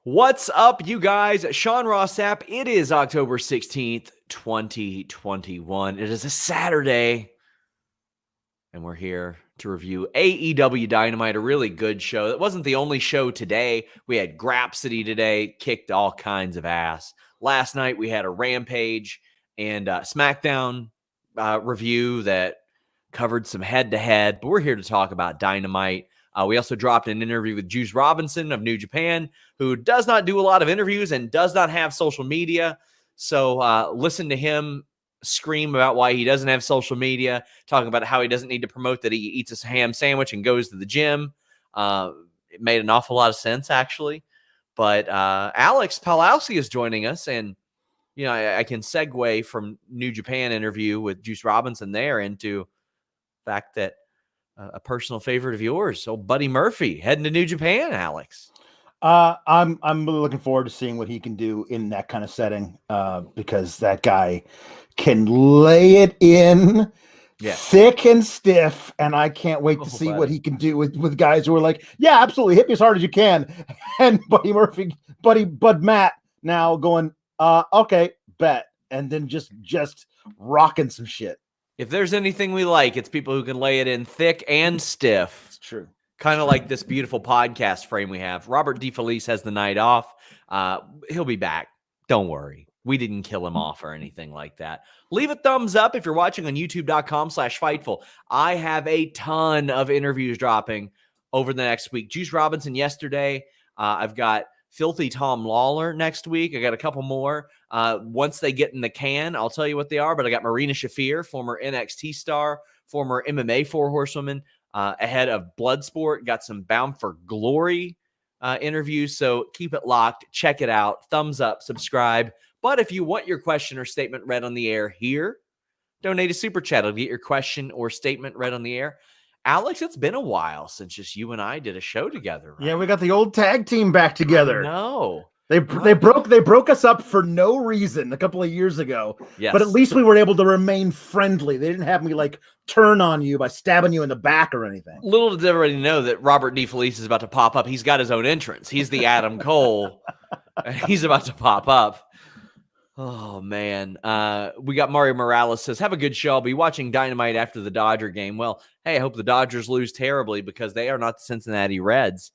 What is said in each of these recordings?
What's up, you guys? Sean Ross Sapp. It is October 16th, 2021. It is a Saturday, and we're here to review AEW Dynamite, a really good show. It wasn't the only show today. We had Grapsody today, kicked all kinds of ass. Last night, we had a Rampage and SmackDown review that covered some head-to-head, but we're here to talk about Dynamite. We also dropped an interview with Juice Robinson of New Japan, who does not do a lot of interviews and does not have social media. So listen to him scream about why he doesn't have social media, talking about how he doesn't need to promote that he eats a ham sandwich and goes to the gym. It made an awful lot of sense, actually. But Alex Pawlowski is joining us, and you know I can segue from New Japan interview with Juice Robinson there into the fact that a personal favorite of yours, old Buddy Murphy, heading to New Japan, Alex. I'm really looking forward to seeing what he can do in that kind of setting, because that guy can lay it in thick and stiff, and I can't wait to see what he can do with guys who are like, yeah, absolutely, hit me as hard as you can. And Bud Matt now going, okay, bet, and then just rocking some shit. If there's anything we like, it's people who can lay it in thick and stiff. It's true. Kind of like this beautiful podcast frame we have. Robert DeFelice has the night off. He'll be back. Don't worry. We didn't kill him off or anything like that. Leave a thumbs up if you're watching on youtube.com/Fightful. I have a ton of interviews dropping over the next week. Juice Robinson yesterday. I've got Filthy Tom Lawler next week. I got a couple more. Once they get in the can, I'll tell you what they are. But I got Marina Shafir, former NXT star, former MMA four horsewoman, ahead of Bloodsport. Got some Bound for Glory interviews. So keep it locked. Check it out. Thumbs up. Subscribe. But if you want your question or statement read on the air here, donate a super chat. It'll get your question or statement read on the air. Alex, it's been a while since just you and I did a show together. Right? Yeah, we got the old tag team back together. No, they broke us up for no reason a couple of years ago. Yes. But at least we were able to remain friendly. They didn't have me like turn on you by stabbing you in the back or anything. Little did everybody know that Robert DeFelice is about to pop up. He's got his own entrance. He's the Adam Cole. He's about to pop up. Oh, man. We got Mario Morales says, have a good show. I'll be watching Dynamite after the Dodger game. Well, hey, I hope the Dodgers lose terribly because they are not the Cincinnati Reds.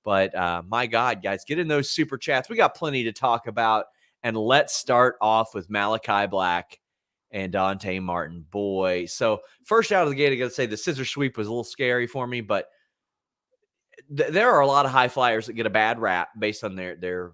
But my God, guys, get in those super chats. We got plenty to talk about. And let's start off with Malakai Black and Dante Martin. Boy. So first out of the gate, I got to say the scissor sweep was a little scary for me. But there are a lot of high flyers that get a bad rap based on their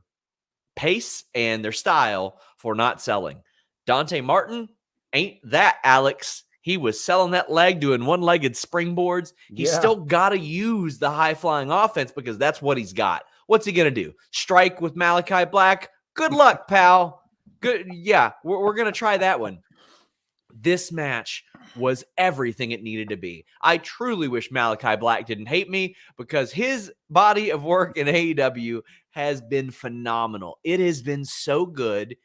pace and their style for not selling. Dante Martin ain't that, Alex. He was selling that leg, doing one-legged springboards. He's still got to use the high-flying offense because that's what he's got. What's he going to do? Strike with Malakai Black? Good luck, pal. Good. Yeah, we're going to try that one. This match was everything it needed to be. I truly wish Malakai Black didn't hate me because his body of work in AEW has been phenomenal. It has been so good.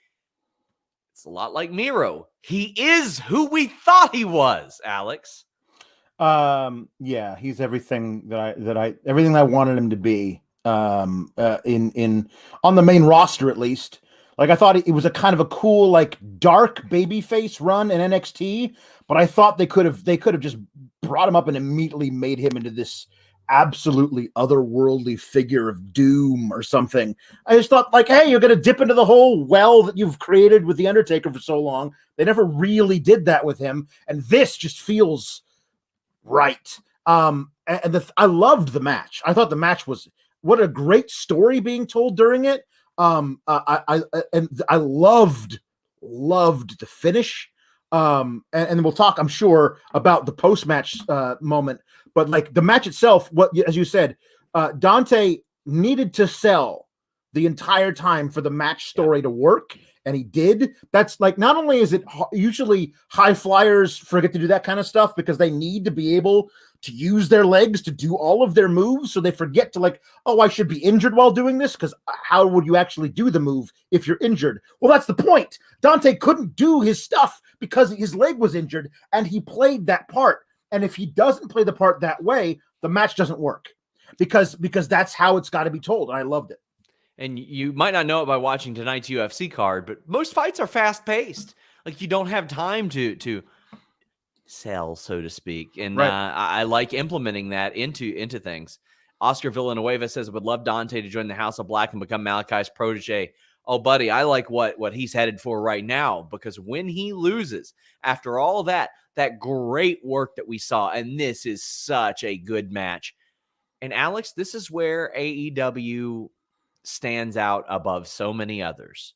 It's a lot like Miro. He is who we thought he was, Alex. Yeah, he's everything everything I wanted him to be. In on the main roster at least. Like I thought it was a kind of a cool, like dark babyface run in NXT, but I thought they could have just brought him up and immediately made him into this absolutely otherworldly figure of doom or something. I just thought like, hey, you're going to dip into the whole well that you've created with The Undertaker for so long. They never really did that with him. And this just feels right. I loved the match. I thought the match was what a great story being told during it. I loved the finish. And we'll talk, I'm sure, about the post-match moment. But like the match itself, as you said, Dante needed to sell the entire time for the match story to work, and he did. That's like, not only is it usually high flyers forget to do that kind of stuff because they need to be able to use their legs to do all of their moves, so they forget to like, oh, I should be injured while doing this, because how would you actually do the move if you're injured? Well, that's the point. Dante couldn't do his stuff because his leg was injured, and he played that part. And if he doesn't play the part that way, the match doesn't work because that's how it's got to be told. And I loved it. And you might not know it by watching tonight's UFC card, but most fights are fast paced. Like you don't have time to sell, so to speak. And Right. I like implementing that into things. Oscar Villanueva says, would love Dante to join the House of Black and become Malakai's protege. Oh, buddy, I like what he's headed for right now, because when he loses, after all of that great work that we saw, and this is such a good match. And Alex, this is where AEW stands out above so many others.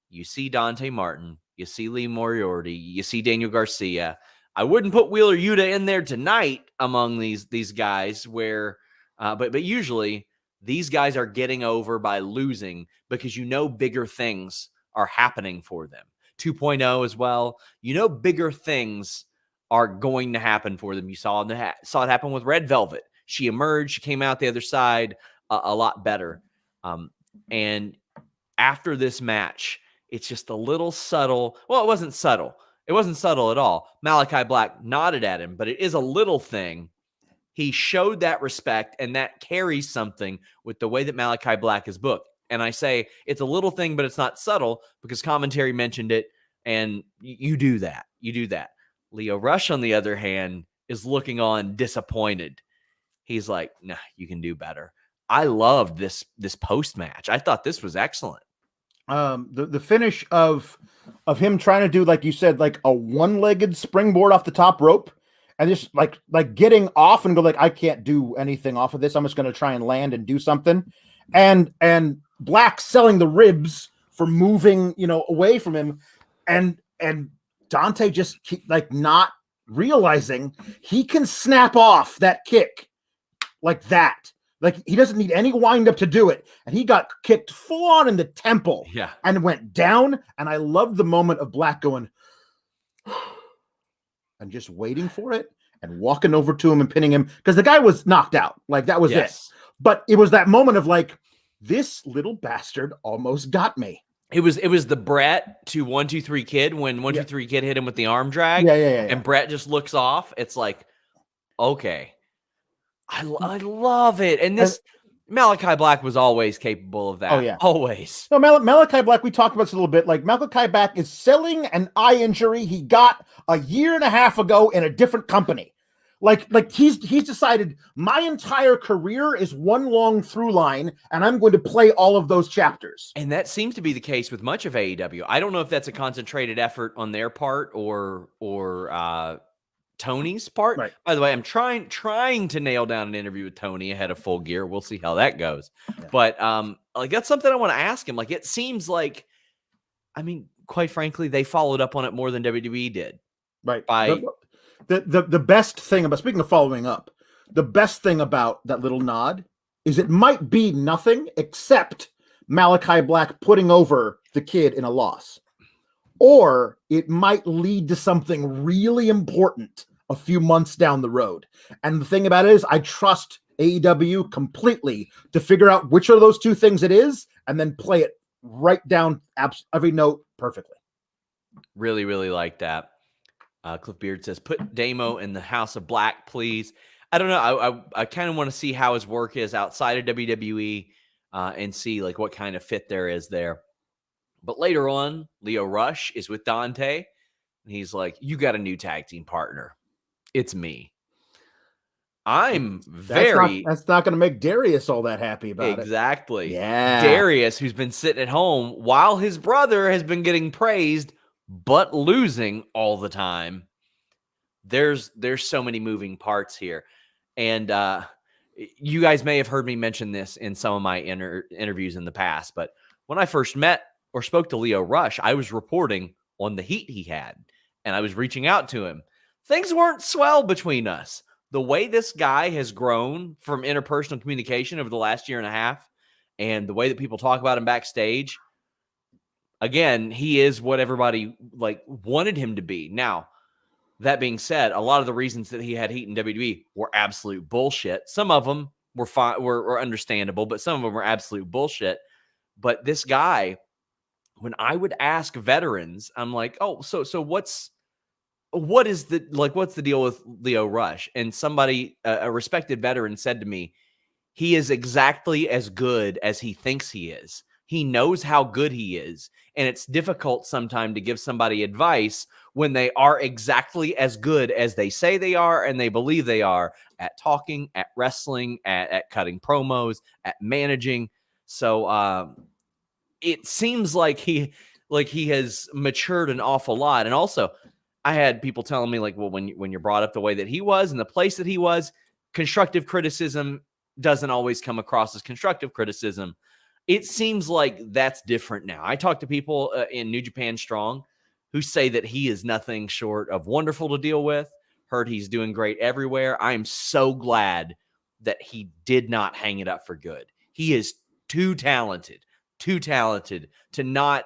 You see Dante Martin, you see Lee Moriarty, you see Daniel Garcia. I wouldn't put Wheeler Yuta in there tonight among these guys where, but usually these guys are getting over by losing because bigger things are happening for them. 2.0 as well. Bigger things are going to happen for them. You saw it happen with Red Velvet. She emerged, she came out the other side a lot better. And after this match, it's just a little subtle. Well, it wasn't subtle. It wasn't subtle at all. Malakai Black nodded at him, but it is a little thing. He showed that respect, and that carries something with the way that Malakai Black is booked. And I say it's a little thing, but it's not subtle because commentary mentioned it, and you do that. You do that. Lio Rush, on the other hand, is looking on disappointed. He's like, nah, you can do better. I loved this post-match. I thought this was excellent. The finish of him trying to do, like you said, like a one-legged springboard off the top rope and just like getting off and go like, I can't do anything off of this. I'm just going to try and land and do something. And Black selling the ribs for moving, away from him. And Dante just not realizing he can snap off that kick like that. Like he doesn't need any wind up to do it. And he got kicked full on in the temple and went down. And I loved the moment of Black going and just waiting for it and walking over to him and pinning him because the guy was knocked out. Like that was it. But it was that moment of like, this little bastard almost got me. It was the Brett to 1-2-3 Kid when 1-2-3 Kid hit him with the arm drag. And Brett just looks off. It's like, okay. I love it. And this Malakai Black was always capable of that. Oh, yeah. Always. So Malakai Black, we talked about this a little bit. Like Malakai Black is selling an eye injury he got a year and a half ago in a different company. Like he's decided my entire career is one long through line, and I'm going to play all of those chapters. And that seems to be the case with much of AEW. I don't know if that's a concentrated effort on their part or Tony's part. Right. By the way, I'm trying to nail down an interview with Tony ahead of Full Gear. We'll see how that goes. Yeah. But like that's something I want to ask him. Like it seems like, I mean, quite frankly, they followed up on it more than WWE did. Right. By the best thing about, speaking of following up, the best thing about that little nod is it might be nothing except Malakai Black putting over the Kid in a loss. Or it might lead to something really important a few months down the road. And the thing about it is I trust AEW completely to figure out which of those two things it is and then play it right down every note perfectly. Really, really like that. Cliff Beard says, put Damo in the House of Black, please. I don't know. I kind of want to see how his work is outside of WWE and see like what kind of fit there is there. But later on, Lio Rush is with Dante, and he's like, you got a new tag team partner. It's me. That's not going to make Darius all that happy about it. Exactly. Yeah. Darius, who's been sitting at home while his brother has been getting praised, but losing all the time. There's so many moving parts here. And you guys may have heard me mention this in some of my interviews in the past, but when I first met or spoke to Lio Rush, I was reporting on the heat he had, and I was reaching out to him. Things weren't swell between us. The way this guy has grown from interpersonal communication over the last year and a half, and the way that people talk about him backstage, again, he is what everybody like wanted him to be. Now, that being said, a lot of the reasons that he had heat in WWE were absolute bullshit. Some of them were understandable, but some of them were absolute bullshit. But this guy, when I would ask veterans, I'm like, oh, so what's the deal with Lio Rush? And somebody, a respected veteran, said to me, he is exactly as good as he thinks he is. He knows how good he is. And it's difficult sometimes to give somebody advice when they are exactly as good as they say they are and they believe they are at talking, at wrestling, at cutting promos, at managing. So it seems like he has matured an awful lot. And also, I had people telling me, like, well, when you're brought up the way that he was and the place that he was, constructive criticism doesn't always come across as constructive criticism. It seems like that's different now. I talk to people in New Japan Strong who say that he is nothing short of wonderful to deal with. Heard he's doing great everywhere. I am so glad that he did not hang it up for good. He is too talented to not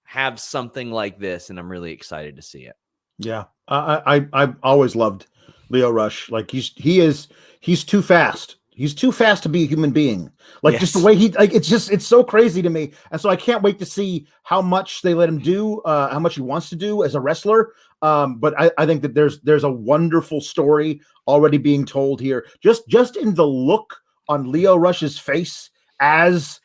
have something like this, and I'm really excited to see it. Yeah, I've always loved Lio Rush. Like he's too fast. He's too fast to be a human being. Like just the way it's so crazy to me. And so I can't wait to see how much they let him do, how much he wants to do as a wrestler. But I think that there's a wonderful story already being told here. Just in the look on Lio Rush's face as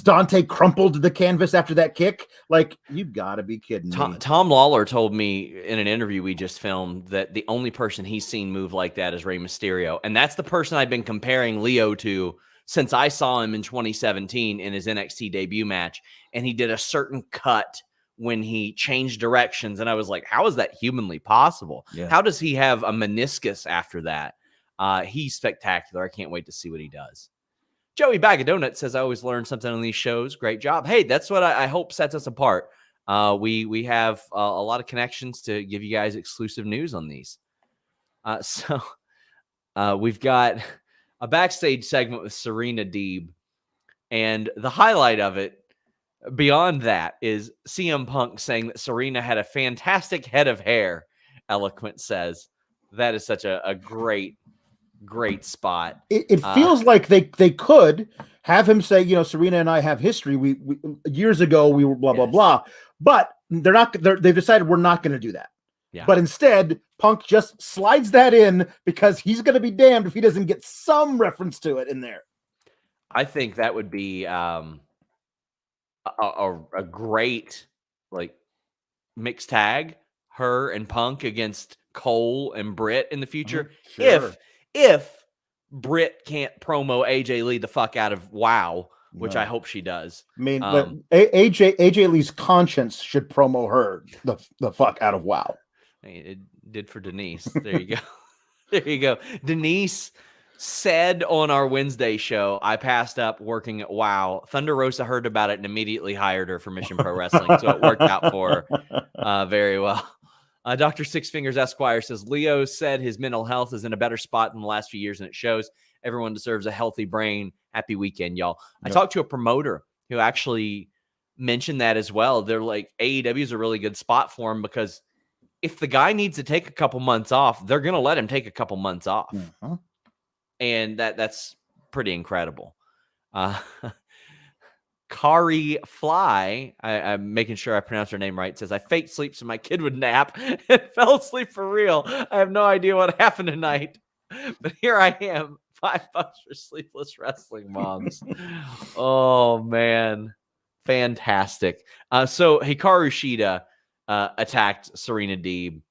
Dante crumpled the canvas after that kick, like, you gotta be kidding me. Tom Lawler told me in an interview we just filmed that the only person he's seen move like that is Rey Mysterio. And that's the person I've been comparing Lio to since I saw him in 2017 in his NXT debut match. And he did a certain cut when he changed directions. And I was like, how is that humanly possible? Yeah. How does he have a meniscus after that? He's spectacular. I can't wait to see what he does. Joey Bag of Donuts says, I always learn something on these shows. Great job. Hey, that's what I hope sets us apart. We have a lot of connections to give you guys exclusive news on these. So we've got a backstage segment with Serena Deeb. And the highlight of it, beyond that, is CM Punk saying that Serena had a fantastic head of hair. Eloquent says. That is such a great spot. It feels like they could have him say, Serena and I have history. We years ago we were blah blah blah, but they're not. They've decided we're not going to do that. Yeah. But instead, Punk just slides that in because he's going to be damned if he doesn't get some reference to it in there. I think that would be a great mixed tag, her and Punk against Cole and Brit in the future. Sure. If Brit can't promo AJ Lee the fuck out of WoW, which I hope she does. I mean, AJ Lee's conscience should promo her the fuck out of WoW. It did for Denise. There you go. There you go. Denise said on our Wednesday show, I passed up working at WoW. Thunder Rosa heard about it and immediately hired her for Mission Pro Wrestling. So it worked out for her very well. Dr. Six Fingers Esquire says, Leo said his mental health is in a better spot in the last few years, and it shows. Everyone deserves a healthy brain. Happy weekend, y'all. Yep. I talked to a promoter who actually mentioned that as well. They're like, AEW is a really good spot for him because if the guy needs to take a couple months off, they're going to let him take a couple months off. Mm-hmm. And that's pretty incredible. Kari Fly, I'm making sure I pronounce her name right, says, I faked sleep so my kid would nap and fell asleep for real. I have no idea what happened tonight, but here I am. $5 for sleepless wrestling moms. Oh, man. Fantastic. So Hikaru Shida attacked Serena Deeb.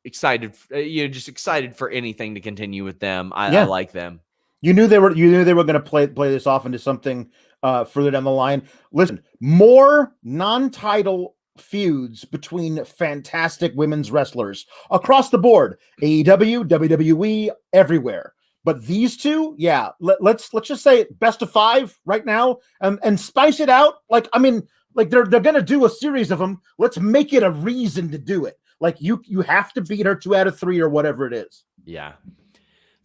Excited, just excited for anything to continue with them. I like them. You knew they were going to play this off into something further down the line. Listen, more non-title feuds between fantastic women's wrestlers across the board. AEW, WWE, everywhere. But these two, let's just say best of 5 right now, and spice it out. They're gonna do a series of them. Let's make it a reason to do it. Like you have to beat her 2 out of 3 or whatever it is. Yeah.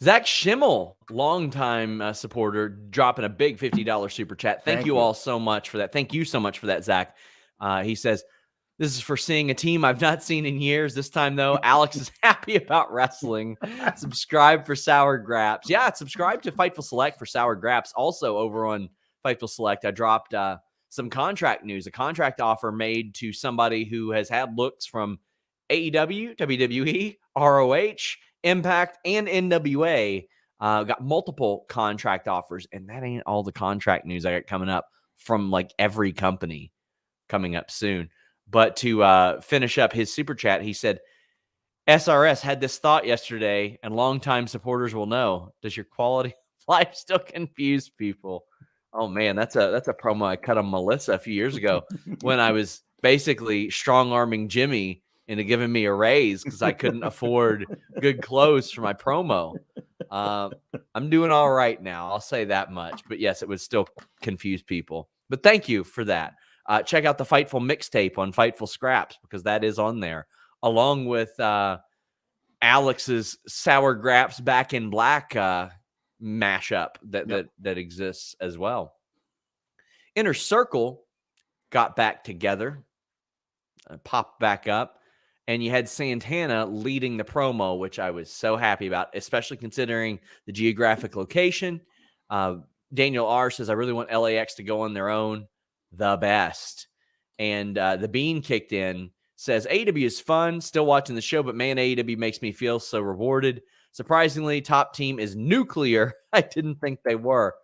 Zach Schimmel, longtime supporter, dropping a big $50 super chat. Thank you all so much for that. Thank you so much for that, Zach. He says, this is for seeing a team I've not seen in years. This time, though, Alex is happy about wrestling. Subscribe for Sour Graps. Yeah, subscribe to Fightful Select for Sour Graps. Also, over on Fightful Select, I dropped some contract news, a contract offer made to somebody who has had looks from AEW, WWE, ROH, Impact, and NWA. Got multiple contract offers, and that ain't all the contract news I got coming up from like every company coming up soon. But to finish up his super chat, he said, SRS had this thought yesterday, and longtime supporters will know. Does your quality of life still confuse people? Oh man, that's a promo I cut on Melissa a few years ago when I was basically strong-arming Jimmy into giving me a raise because I couldn't afford good clothes for my promo. I'm doing all right now. I'll say that much. But yes, it would still confuse people. But thank you for that. Check out the Fightful mixtape on Fightful Scraps because that is on there, along with Alex's Sour Graps Back in Black mashup that exists as well. Inner Circle got back together, popped back up, and you had Santana leading the promo, which I was so happy about, especially considering the geographic location. Daniel R. says, I really want LAX to go on their own. The best. And the Bean kicked in, says, AEW is fun, still watching the show, but man, AEW makes me feel so rewarded. Surprisingly, top team is Nuclear. I didn't think they were.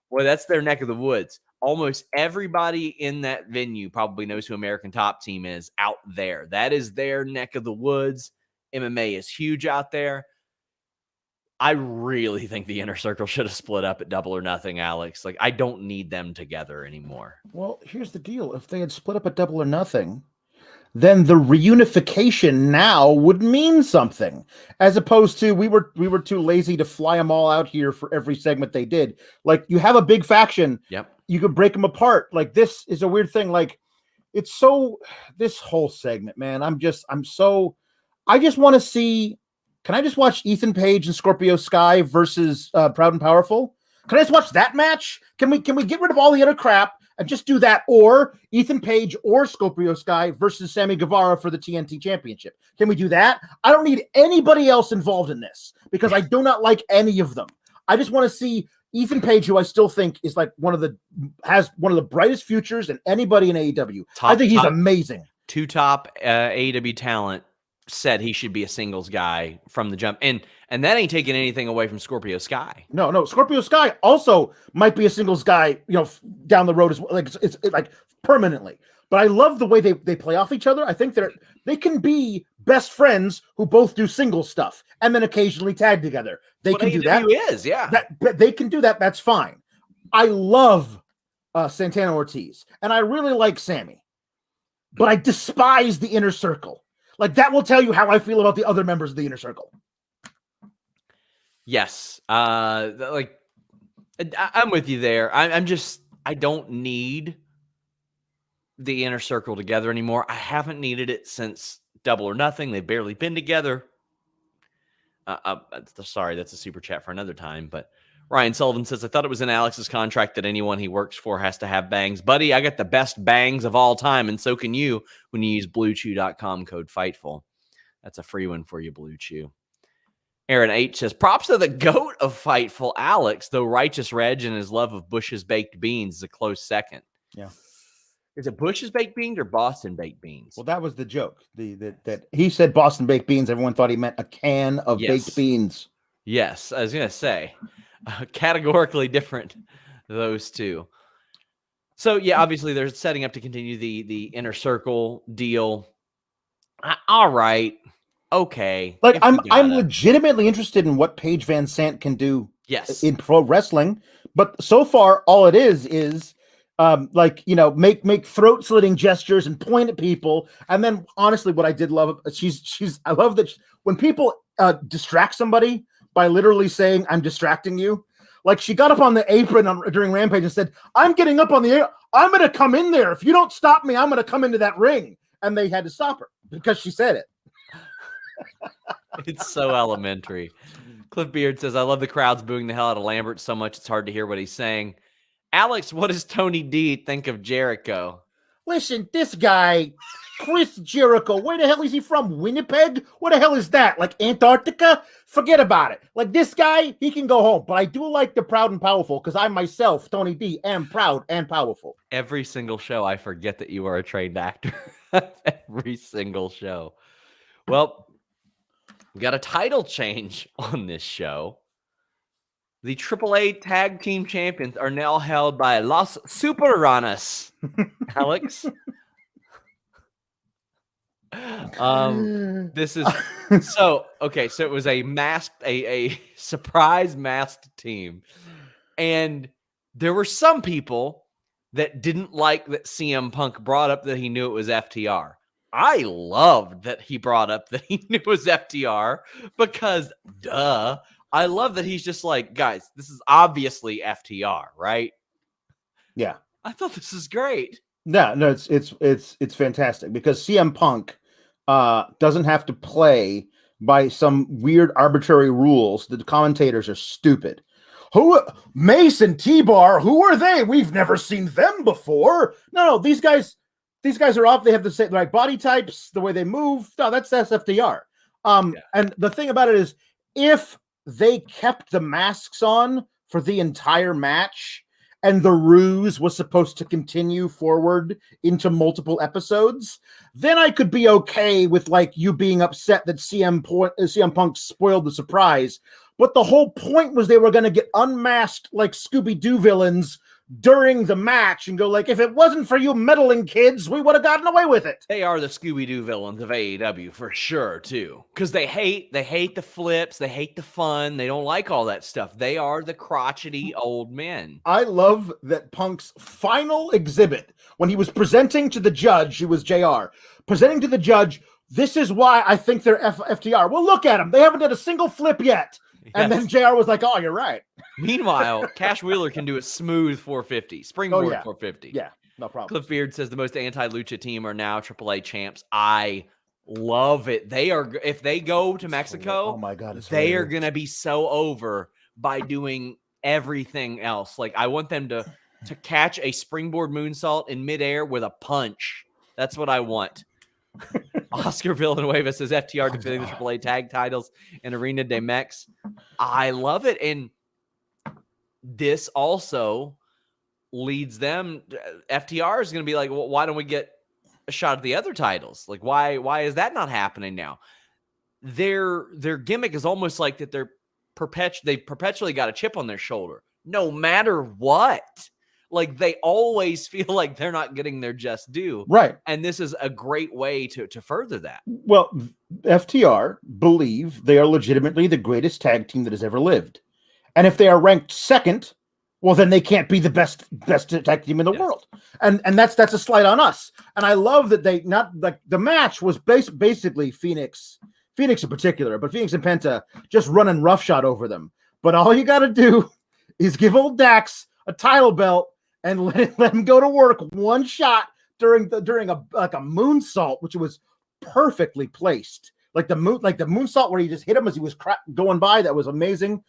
Boy, that's their neck of the woods. Almost everybody in that venue probably knows who American Top Team is out there. That is their neck of the woods. MMA is huge out there. I really think the Inner Circle should have split up at Double or Nothing, Alex. Like, I don't need them together anymore. Well, here's the deal. If they had split up at Double or Nothing, then the reunification now would mean something, as opposed to we were too lazy to fly them all out here for every segment they did. Like, you have a big faction. Yep. You could break them apart. Like, this is a weird thing. Like, it's so, this whole segment, man, I just want to see, can I just watch Ethan Page and Scorpio Sky versus Proud and Powerful? Can I just watch that match? Can we get rid of all the other crap and just do that? Or Ethan Page or Scorpio Sky versus Sammy Guevara for the TNT Championship. Can we do that? I don't need anybody else involved in this because I do not like any of them. I just want to see Ethan Page, who I still think is like has one of the brightest futures in anybody in AEW. I think he's amazing. Two top AEW talent said he should be a singles guy from the jump. And that ain't taking anything away from Scorpio Sky. No. Scorpio Sky also might be a singles guy, down the road as well. Like it's like permanently. But I love the way they play off each other. I think they can be best friends who both do single stuff and then occasionally tag together. They can do that. They can do that. That's fine. I love Santana Ortiz, and I really like Sammy, but I despise the Inner Circle. Like, that will tell you how I feel about the other members of the Inner Circle. Yes. I'm with you there. I don't need the Inner Circle together anymore. I haven't needed it since Double or Nothing. They've barely been together. Sorry, that's a super chat for another time. But Ryan Sullivan says, I thought it was in Alex's contract that anyone he works for has to have bangs. Buddy, I got the best bangs of all time, and so can you when you use BlueChew.com code Fightful. That's a free one for you, Blue Chew. Aaron H says, props to the GOAT of Fightful, Alex, though Righteous Reg and his love of Bush's Baked Beans is a close second. Yeah. Is it Bush's Baked Beans or Boston Baked Beans? Well, that was the joke. That he said Boston Baked Beans. Everyone thought he meant a can of baked beans. Yes, I was going to say. Categorically different, those two. So, yeah, obviously they're setting up to continue the Inner Circle deal. All right. Okay. Like, I'm legitimately interested in what Paige Van Sant can do in pro wrestling. But so far, all it is make throat slitting gestures and point at people. And then, honestly, what I did love, I love that when people distract somebody by literally saying, I'm distracting you. Like, she got up on the apron during Rampage and said, I'm getting up on the apron. I'm going to come in there. If you don't stop me, I'm going to come into that ring. And they had to stop her because she said it. It's so elementary. Cliff Beard says, I love the crowds booing the hell out of Lambert so much it's hard to hear what he's saying. Alex, what does Tony D think of Jericho? Listen, this guy, Chris Jericho, where the hell is he from? Winnipeg? What the hell is that? Like Antarctica? Forget about it. Like, this guy, he can go home. But I do like the Proud and Powerful because I myself, Tony D, am proud and powerful. Every single show, I forget that you are a trained actor. Every single show. Well, we got a title change on this show. The AAA Tag Team Champions are now held by Los Superanas. Alex. This is so it was a masked, a surprise masked team. And there were some people that didn't like that CM Punk brought up that he knew it was FTR. I loved that he brought up that he knew it was FTR because, duh. I love that he's just like, guys, this is obviously FTR, right? Yeah. I thought this is great. No, it's fantastic because CM Punk doesn't have to play by some weird arbitrary rules. The commentators are stupid. Who Mace and T-Bar? Who are they? We've never seen them before. No, these guys are off. They have the same right body types, the way they move. No, that's FTR. And the thing about it is, if they kept the masks on for the entire match, and the ruse was supposed to continue forward into multiple episodes, then I could be okay with like you being upset that CM Punk spoiled the surprise. But the whole point was they were going to get unmasked like Scooby-Doo villains during the match and go like, if it wasn't for you meddling kids, we would have gotten away with it. They are the Scooby-Doo villains of AEW for sure too. Because they hate the flips, they hate the fun, they don't like all that stuff. They are the crotchety old men. I love that Punk's final exhibit, when he was presenting to the judge, he was JR, presenting to the judge, this is why I think they're FTR. Well, look at them. They haven't done a single flip yet. Yes. And then JR was like, oh, you're right. Meanwhile, Cash Wheeler can do a smooth 450, springboard 450. Yeah, no problem. Cliff Beard says the most anti-lucha team are now AAA champs. I love it. They are, if they go to Mexico, oh my God, they are going to be so over by doing everything else. Like I want them to catch a springboard moonsault in midair with a punch. That's what I want. Oscar Villanueva says FTR defending the AAA tag titles in Arena de Mex. I love it. And this also leads them. FTR is going to be like, well, why don't we get a shot at the other titles? Like, why is that not happening now? Their gimmick is almost like that they've perpetually got a chip on their shoulder, no matter what. Like they always feel like they're not getting their just due. Right. And this is a great way to further that. Well, FTR believe they are legitimately the greatest tag team that has ever lived. And if they are ranked second, well, then they can't be the best tag team in the world. And that's a slight on us. And I love that they not like the match was basically Phoenix in particular, but Phoenix and Penta just running roughshod over them. But all you got to do is give old Dax a title belt and let him go to work one shot during a moonsault, which was perfectly placed. Like the moonsault where he just hit him as he was going by. That was amazing.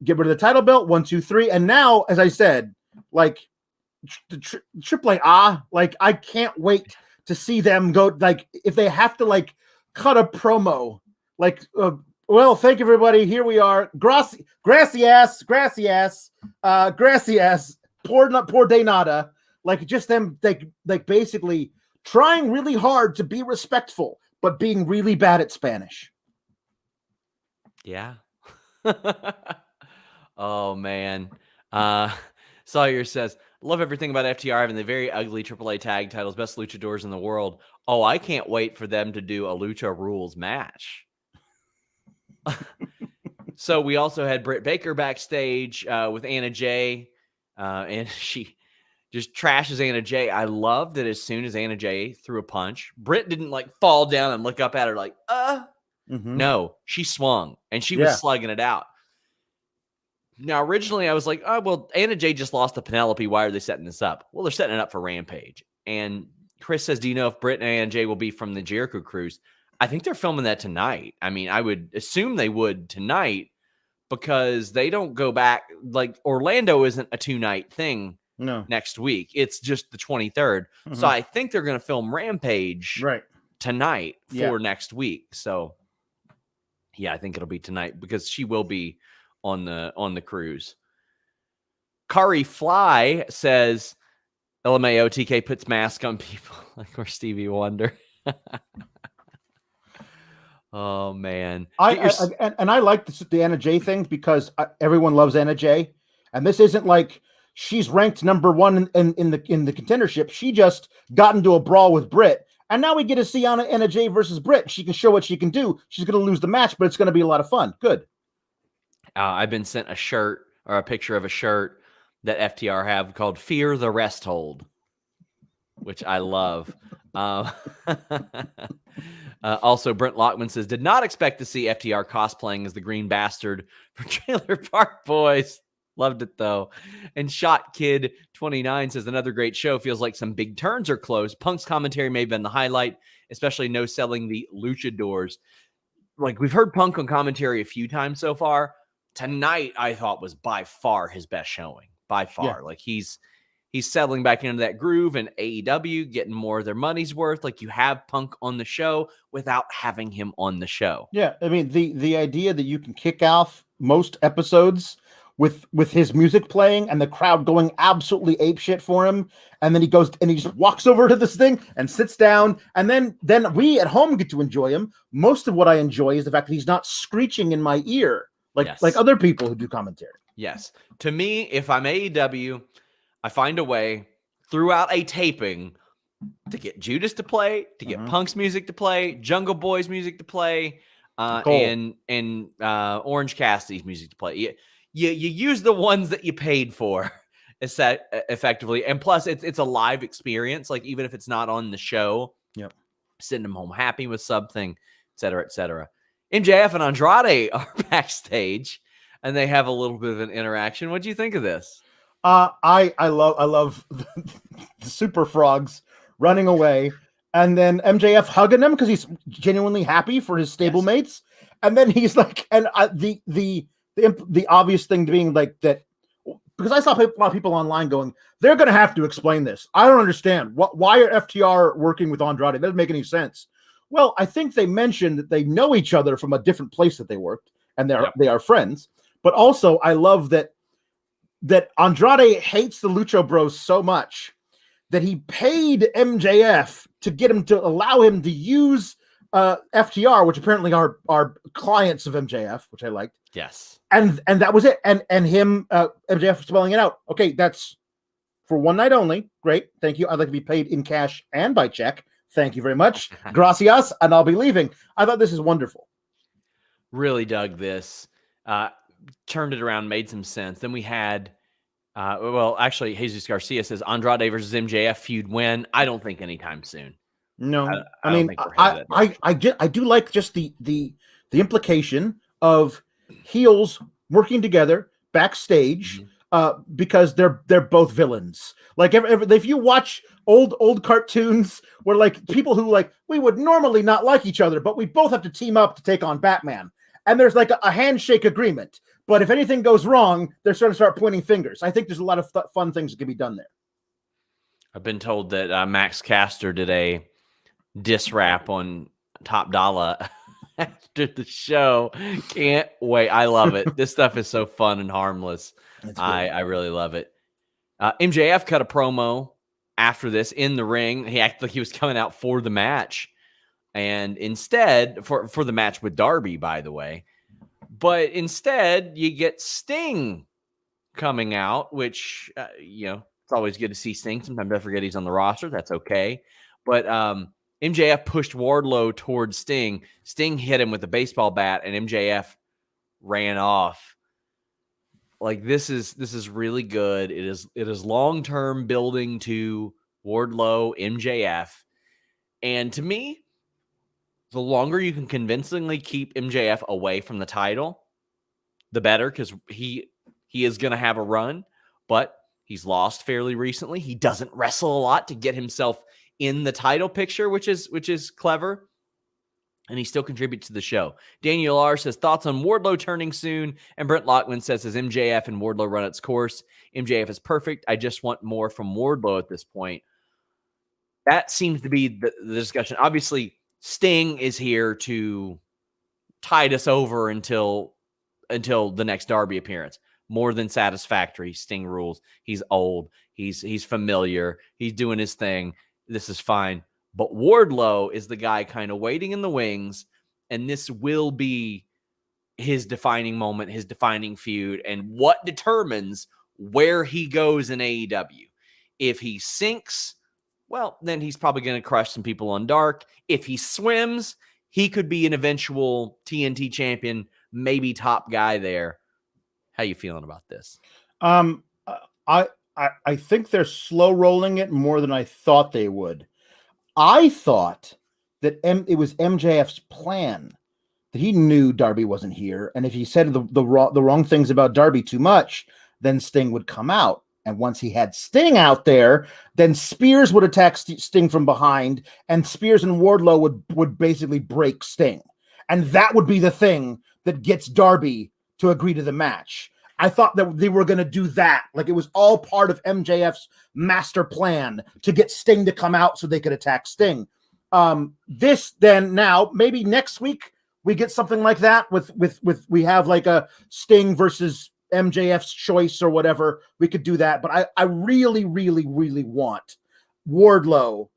Get rid of the title belt, 1, 2, 3. And now, as I said, like the AAA, like I can't wait to see them go. Like if they have to like cut a promo, like well, thank you everybody. Here we are. Gracias. Poor de nada. Like just them, like basically trying really hard to be respectful, but being really bad at Spanish. Yeah. Oh man. Sawyer says, love everything about FTR having the very ugly AAA tag titles, best luchadors in the world. Oh, I can't wait for them to do a Lucha Rules match. So we also had Britt Baker backstage with Anna Jay, and she just trashes Anna Jay. I love that as soon as Anna Jay threw a punch, Britt didn't like fall down and look up at her like, No, she swung and she was slugging it out. Now, originally I was like, oh, well, Anna Jay just lost to Penelope. Why are they setting this up? Well, they're setting it up for Rampage. And Chris says, do you know if Britt and Anna Jay will be from the Jericho Cruise? I think they're filming that tonight. I mean, I would assume they would tonight because they don't go back. Like Orlando isn't a 2-night thing next week. It's just the 23rd. Mm-hmm. So I think they're going to film Rampage tonight for next week. So yeah, I think it'll be tonight because she will be on the cruise. Kari Fly says LMAO TK puts mask on people like we're Stevie Wonder. Oh man, I like the Anna Jay thing because everyone loves Anna Jay, and this isn't like she's ranked number one in the contendership. She just got into a brawl with Brit, and now we get to see Anna Jay versus Brit. She can show what she can do. She's going to lose the match, but it's going to be a lot of fun. Good. I've been sent a shirt or a picture of a shirt that FTR have called "Fear the Rest Hold," which I love. Also, Brent Lockman says, did not expect to see FTR cosplaying as the Green Bastard for Trailer Park Boys. Loved it, though. And Shot Kid 29 says, another great show. Feels like some big turns are close. Punk's commentary may have been the highlight, especially no selling the luchadors. Like, we've heard Punk on commentary a few times so far. Tonight, I thought, was by far his best showing. By far. Yeah. Like, he's settling back into that groove, and AEW getting more of their money's worth. Like, you have Punk on the show without having him on the show. Yeah, I mean, the idea that you can kick off most episodes with his music playing and the crowd going absolutely apeshit for him, and then he goes and he just walks over to this thing and sits down, and then we at home get to enjoy him. Most of what I enjoy is the fact that he's not screeching in my ear like other people who do commentary. Yes. To me, if I'm AEW, I find a way throughout a taping to get Judas to play, to get Punk's music to play, Jungle Boy's music to play, and Orange Cassidy's music to play. You use the ones that you paid for effectively. And plus, it's a live experience. Like, even if it's not on the show, send them home happy with something, et cetera, et cetera. MJF and Andrade are backstage, and they have a little bit of an interaction. What do you think of this? I love the Super Frogs running away, and then MJF hugging him because he's genuinely happy for his stablemates, and then he's like, and the obvious thing being like that, because I saw a lot of people online going, they're going to have to explain this. I don't understand why are FTR working with Andrade? That doesn't make any sense. Well, I think they mentioned that they know each other from a different place that they worked, and they are friends. But also, I love that Andrade hates the Lucha Bros so much that he paid MJF to get him to allow him to use FTR, which apparently are clients of MJF, which I liked. Yes. And that was it. And him, MJF spelling it out. Okay, that's for one night only. Great. Thank you. I'd like to be paid in cash and by check. Thank you very much. Gracias. And I'll be leaving. I thought this is wonderful. Really dug this. Turned it around, made some sense. Then we had, actually, Jesus Garcia says Andrade versus MJF feud win. I don't think anytime soon. No, I mean, I do like just the implication of heels working together backstage, because they're both villains. Like if you watch old cartoons where like people who like we would normally not like each other, but we both have to team up to take on Batman. And there's like a handshake agreement. But if anything goes wrong, they're starting to start pointing fingers. I think there's a lot of fun things that can be done there. I've been told that Max Caster did a diss rap on Top Dollar after the show. Can't wait. I love it. This stuff is so fun and harmless. I really love it. MJF cut a promo after this in the ring. He acted like he was coming out for the match. And instead, for the match with Darby, by the way, but instead you get Sting coming out, which, it's always good to see Sting. Sometimes I forget he's on the roster. That's okay. But MJF pushed Wardlow towards Sting. Sting hit him with a baseball bat, and MJF ran off. Like, this is really good. It is long-term building to Wardlow, MJF. And to me, the longer you can convincingly keep MJF away from the title, the better, because he is going to have a run, but he's lost fairly recently. He doesn't wrestle a lot to get himself in the title picture, which is clever, and he still contributes to the show. Daniel R. says, thoughts on Wardlow turning soon, and Brent Lockman says, as MJF and Wardlow run its course, MJF is perfect. I just want more from Wardlow at this point. That seems to be the discussion. Obviously, Sting is here to tide us over until the next Darby appearance. More than satisfactory. Sting rules. He's old. He's familiar. He's doing his thing. This is fine. But Wardlow is the guy kind of waiting in the wings. and this will be his defining moment, his defining feud, and what determines where he goes in AEW. If he sinks, well, then he's probably going to crush some people on Dark. If he swims, he could be an eventual TNT champion, maybe top guy there. How you feeling about this? I think they're slow rolling it more than I thought they would. I thought that it was MJF's plan, that he knew Darby wasn't here, and if he said the wrong things about Darby too much, then Sting would come out. And once he had Sting out there, then Spears would attack Sting from behind, and Spears and Wardlow would basically break Sting. And that would be the thing that gets Darby to agree to the match. I thought that they were going to do that. Like, it was all part of MJF's master plan to get Sting to come out so they could attack Sting. This then, now, maybe next week we get something like that with we have like a Sting versus MJF's choice or whatever. We could do that. But I really, really, really want Wardlow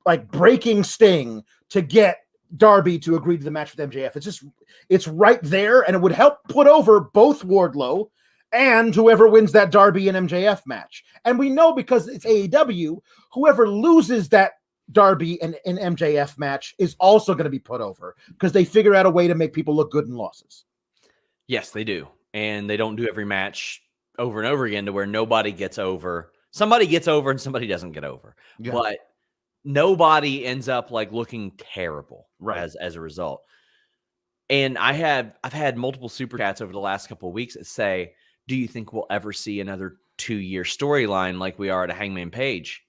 like breaking Sting to get Darby to agree to the match with MJF. It's right there, and it would help put over both Wardlow and whoever wins that Darby and MJF match. And we know, because it's AEW, whoever loses that Darby and MJF match is also going to be put over, because they figure out a way to make people look good in losses. Yes, they do. And they don't do every match over and over again to where nobody gets over. Somebody gets over and somebody doesn't get over. Yeah. But nobody ends up like looking terrible as a result. And I've had multiple super chats over the last couple of weeks that say, do you think we'll ever see another 2-year storyline like we are at a Hangman Page?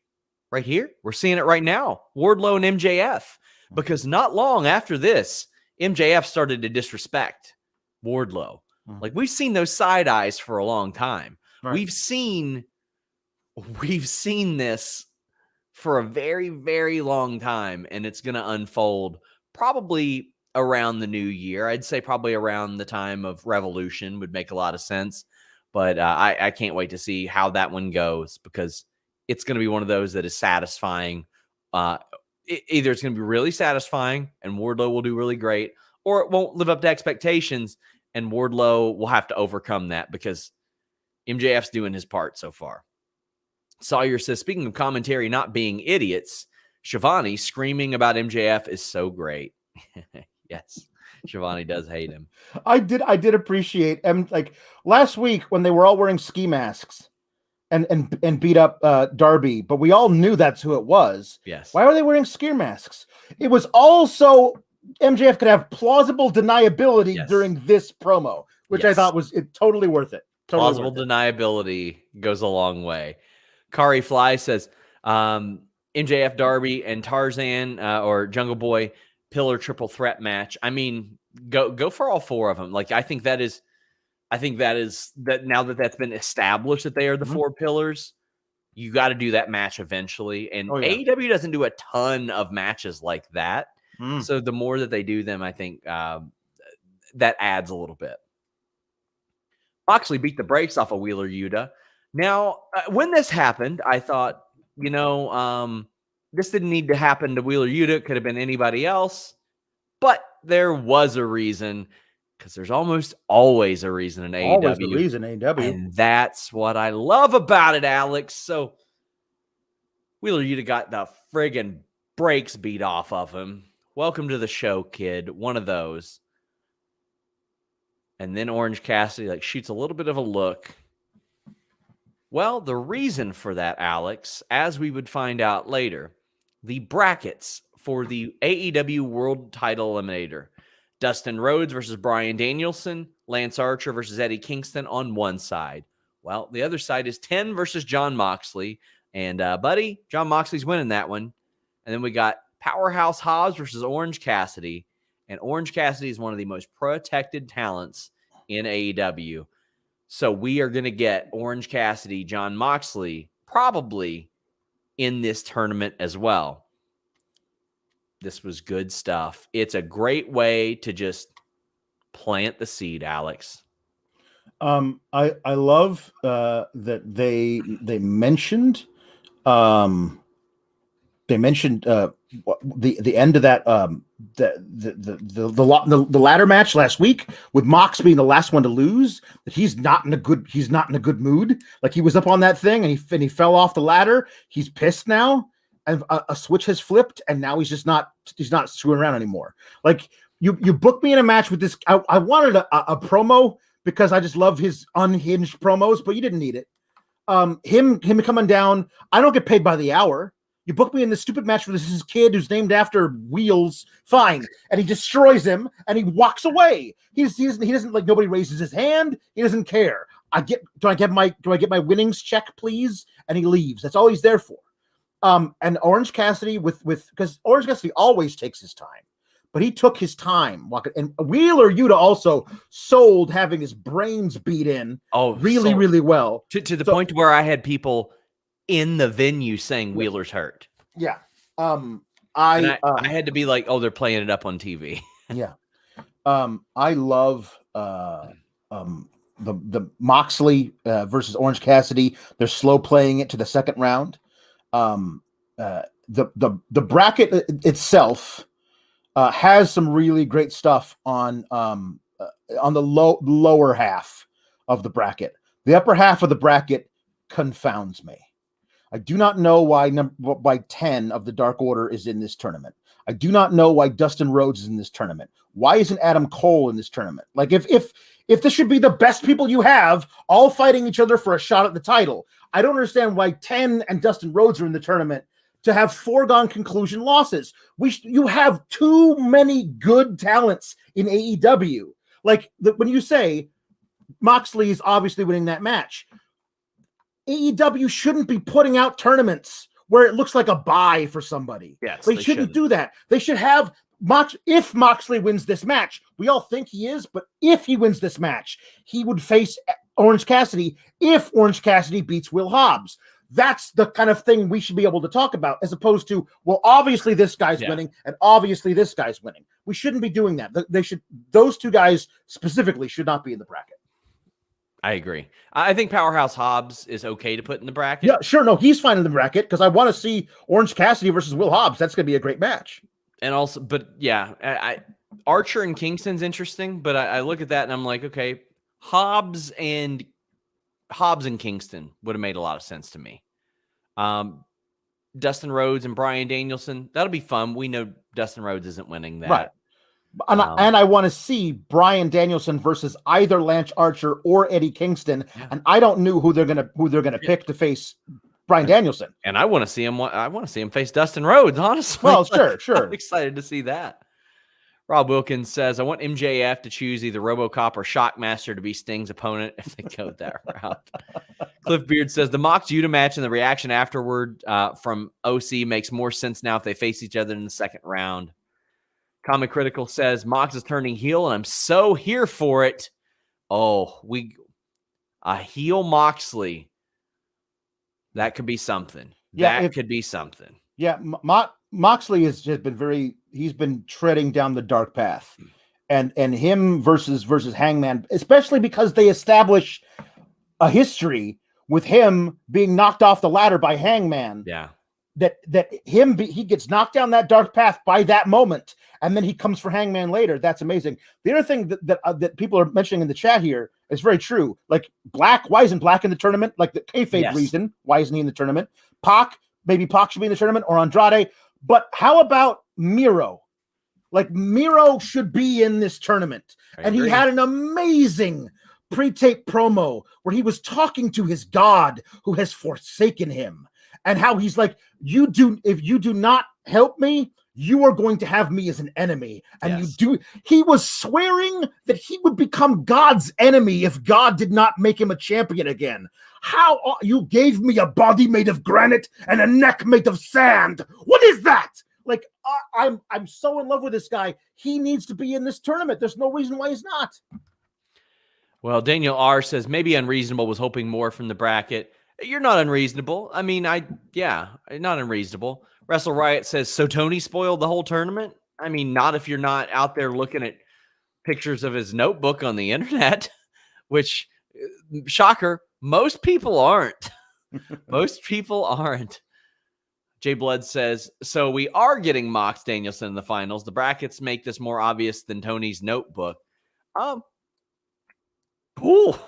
Right here, we're seeing it right now. Wardlow and MJF. Because not long after this, MJF started to disrespect Wardlow. Like, we've seen those side eyes for a long time. Right. We've seen this for a very, very long time, and it's going to unfold probably around the new year. I'd say probably around the time of Revolution would make a lot of sense. But I can't wait to see how that one goes, because it's going to be one of those that is satisfying. Either it's going to be really satisfying and Wardlow will do really great, or it won't live up to expectations and Wardlow will have to overcome that, because MJF's doing his part so far. Sawyer says, speaking of commentary not being idiots, Shivani screaming about MJF is so great. Yes, Shivani does hate him. I did appreciate like last week when they were all wearing ski masks and beat up Darby, but we all knew that's who it was. Yes. Why were they wearing ski masks? It was also MJF could have plausible deniability during this promo, which I thought was totally worth it. Plausible deniability goes a long way. Kari Fly says, MJF, Darby, and Tarzan or Jungle Boy pillar triple threat match. I mean, go for all four of them. Like, I think that now that that's been established that they are the four pillars, you got to do that match eventually. And AEW doesn't do a ton of matches like that. So the more that they do them, I think that adds a little bit. Moxley beat the brakes off of Wheeler Yuta. Now, when this happened, I thought, this didn't need to happen to Wheeler Yuta. It could have been anybody else. But there was a reason, because there's almost always a reason in AEW. Always a reason, AEW. And that's what I love about it, Alex. So Wheeler Yuta got the friggin' brakes beat off of him. Welcome to the show, kid. One of those. And then Orange Cassidy shoots a little bit of a look. Well, the reason for that, Alex, as we would find out later, the brackets for the AEW World Title Eliminator. Dustin Rhodes versus Bryan Danielson, Lance Archer versus Eddie Kingston on one side. Well, the other side is 10 versus Jon Moxley. And, buddy, Jon Moxley's winning that one. And then we got Powerhouse Hobbs versus Orange Cassidy. And Orange Cassidy is one of the most protected talents in AEW. So we are going to get Orange Cassidy, Jon Moxley, probably in this tournament as well. This was good stuff. It's a great way to just plant the seed, Alex. I love that they mentioned they mentioned the end of that the ladder match last week with Mox being the last one to lose. That he's not in a good mood. Like he was up on that thing and he fell off the ladder. He's pissed now, and a switch has flipped, and now he's not screwing around anymore. Like you booked me in a match with this. I wanted a promo because I just love his unhinged promos, but you didn't need it. Him coming down. I don't get paid by the hour. You booked me in this stupid match with this kid who's named after wheels. Fine. And he destroys him and he walks away. He doesn't like, nobody raises his hand. He doesn't care. Do I get my winnings check, please? And he leaves. That's all he's there for. And Orange Cassidy because Orange Cassidy always takes his time, but he took his time walking. And Wheeler Yuta also sold having his brains beat in. Really well. To the point where I had people in the venue saying Wheeler's hurt. Yeah. I had to be like, oh, they're playing it up on TV. Yeah. I love the Moxley versus Orange Cassidy. They're slow playing it to the second round. The bracket itself has some really great stuff on the lower half of the bracket. The upper half of the bracket confounds me. I do not know why 10 of the Dark Order is in this tournament. I do not know why Dustin Rhodes is in this tournament. Why isn't Adam Cole in this tournament? Like if this should be the best people you have all fighting each other for a shot at the title, I don't understand why 10 and Dustin Rhodes are in the tournament to have foregone conclusion losses. You have too many good talents in AEW. Like when you say Moxley is obviously winning that match, AEW shouldn't be putting out tournaments where it looks like a bye for somebody. Yes, they shouldn't do that. They should have if Moxley wins this match, we all think he is, but if he wins this match, he would face Orange Cassidy if Orange Cassidy beats Will Hobbs. That's the kind of thing we should be able to talk about, as opposed to, well, obviously this guy's winning and obviously this guy's winning. We shouldn't be doing that. Those two guys specifically should not be in the bracket. I agree. I think Powerhouse Hobbs is okay to put in the bracket. Yeah, sure. No, he's fine in the bracket because I want to see Orange Cassidy versus Will Hobbs. That's going to be a great match. And also, but yeah, Archer and Kingston's interesting, but I look at that and I'm like, okay, Hobbs and Kingston would have made a lot of sense to me. Dustin Rhodes and Bryan Danielson, that'll be fun. We know Dustin Rhodes isn't winning that. Right. And I want to see Bryan Danielson versus either Lance Archer or Eddie Kingston, and I don't know who they're gonna pick to face Bryan Danielson. And I want to see him. I want to see him face Dustin Rhodes. Honestly, well, sure. I'm excited to see that. Rob Wilkins says, "I want MJF to choose either RoboCop or Shockmaster to be Sting's opponent if they go that route." Cliff Beard says, "The Mox Yuta match and the reaction afterward from OC makes more sense now if they face each other in the second round." Comic Critical says, "Mox is turning heel, and I'm so here for it." Oh, a heel Moxley. That could be something. That could be something. Yeah, Moxley has just been he's been treading down the dark path. And him versus Hangman, especially because they establish a history with him being knocked off the ladder by Hangman. Yeah. He gets knocked down that dark path by that moment, and then he comes for Hangman later. That's amazing. The other thing that people are mentioning in the chat here is very true. Like Black, why isn't Black in the tournament? Like the kayfabe reason, why isn't he in the tournament? Maybe Pac should be in the tournament, or Andrade. But how about Miro? Like Miro should be in this tournament, and he had an amazing pre-tape promo where he was talking to his God who has forsaken him. And how he's like, if you do not help me, you are going to have me as an enemy. And he was swearing that he would become God's enemy if God did not make him a champion again. How you gave me a body made of granite and a neck made of sand. What is that? Like, I'm so in love with this guy. He needs to be in this tournament. There's no reason why he's not. Well, Daniel R says maybe Unreasonable was hoping more from the bracket. You're not unreasonable. I mean, not unreasonable. Wrestle Riot says, so Tony spoiled the whole tournament? I mean, not if you're not out there looking at pictures of his notebook on the internet, which, shocker, most people aren't. Most people aren't. Jay Blood says, so we are getting Mox Danielson in the finals. The brackets make this more obvious than Tony's notebook. Cool.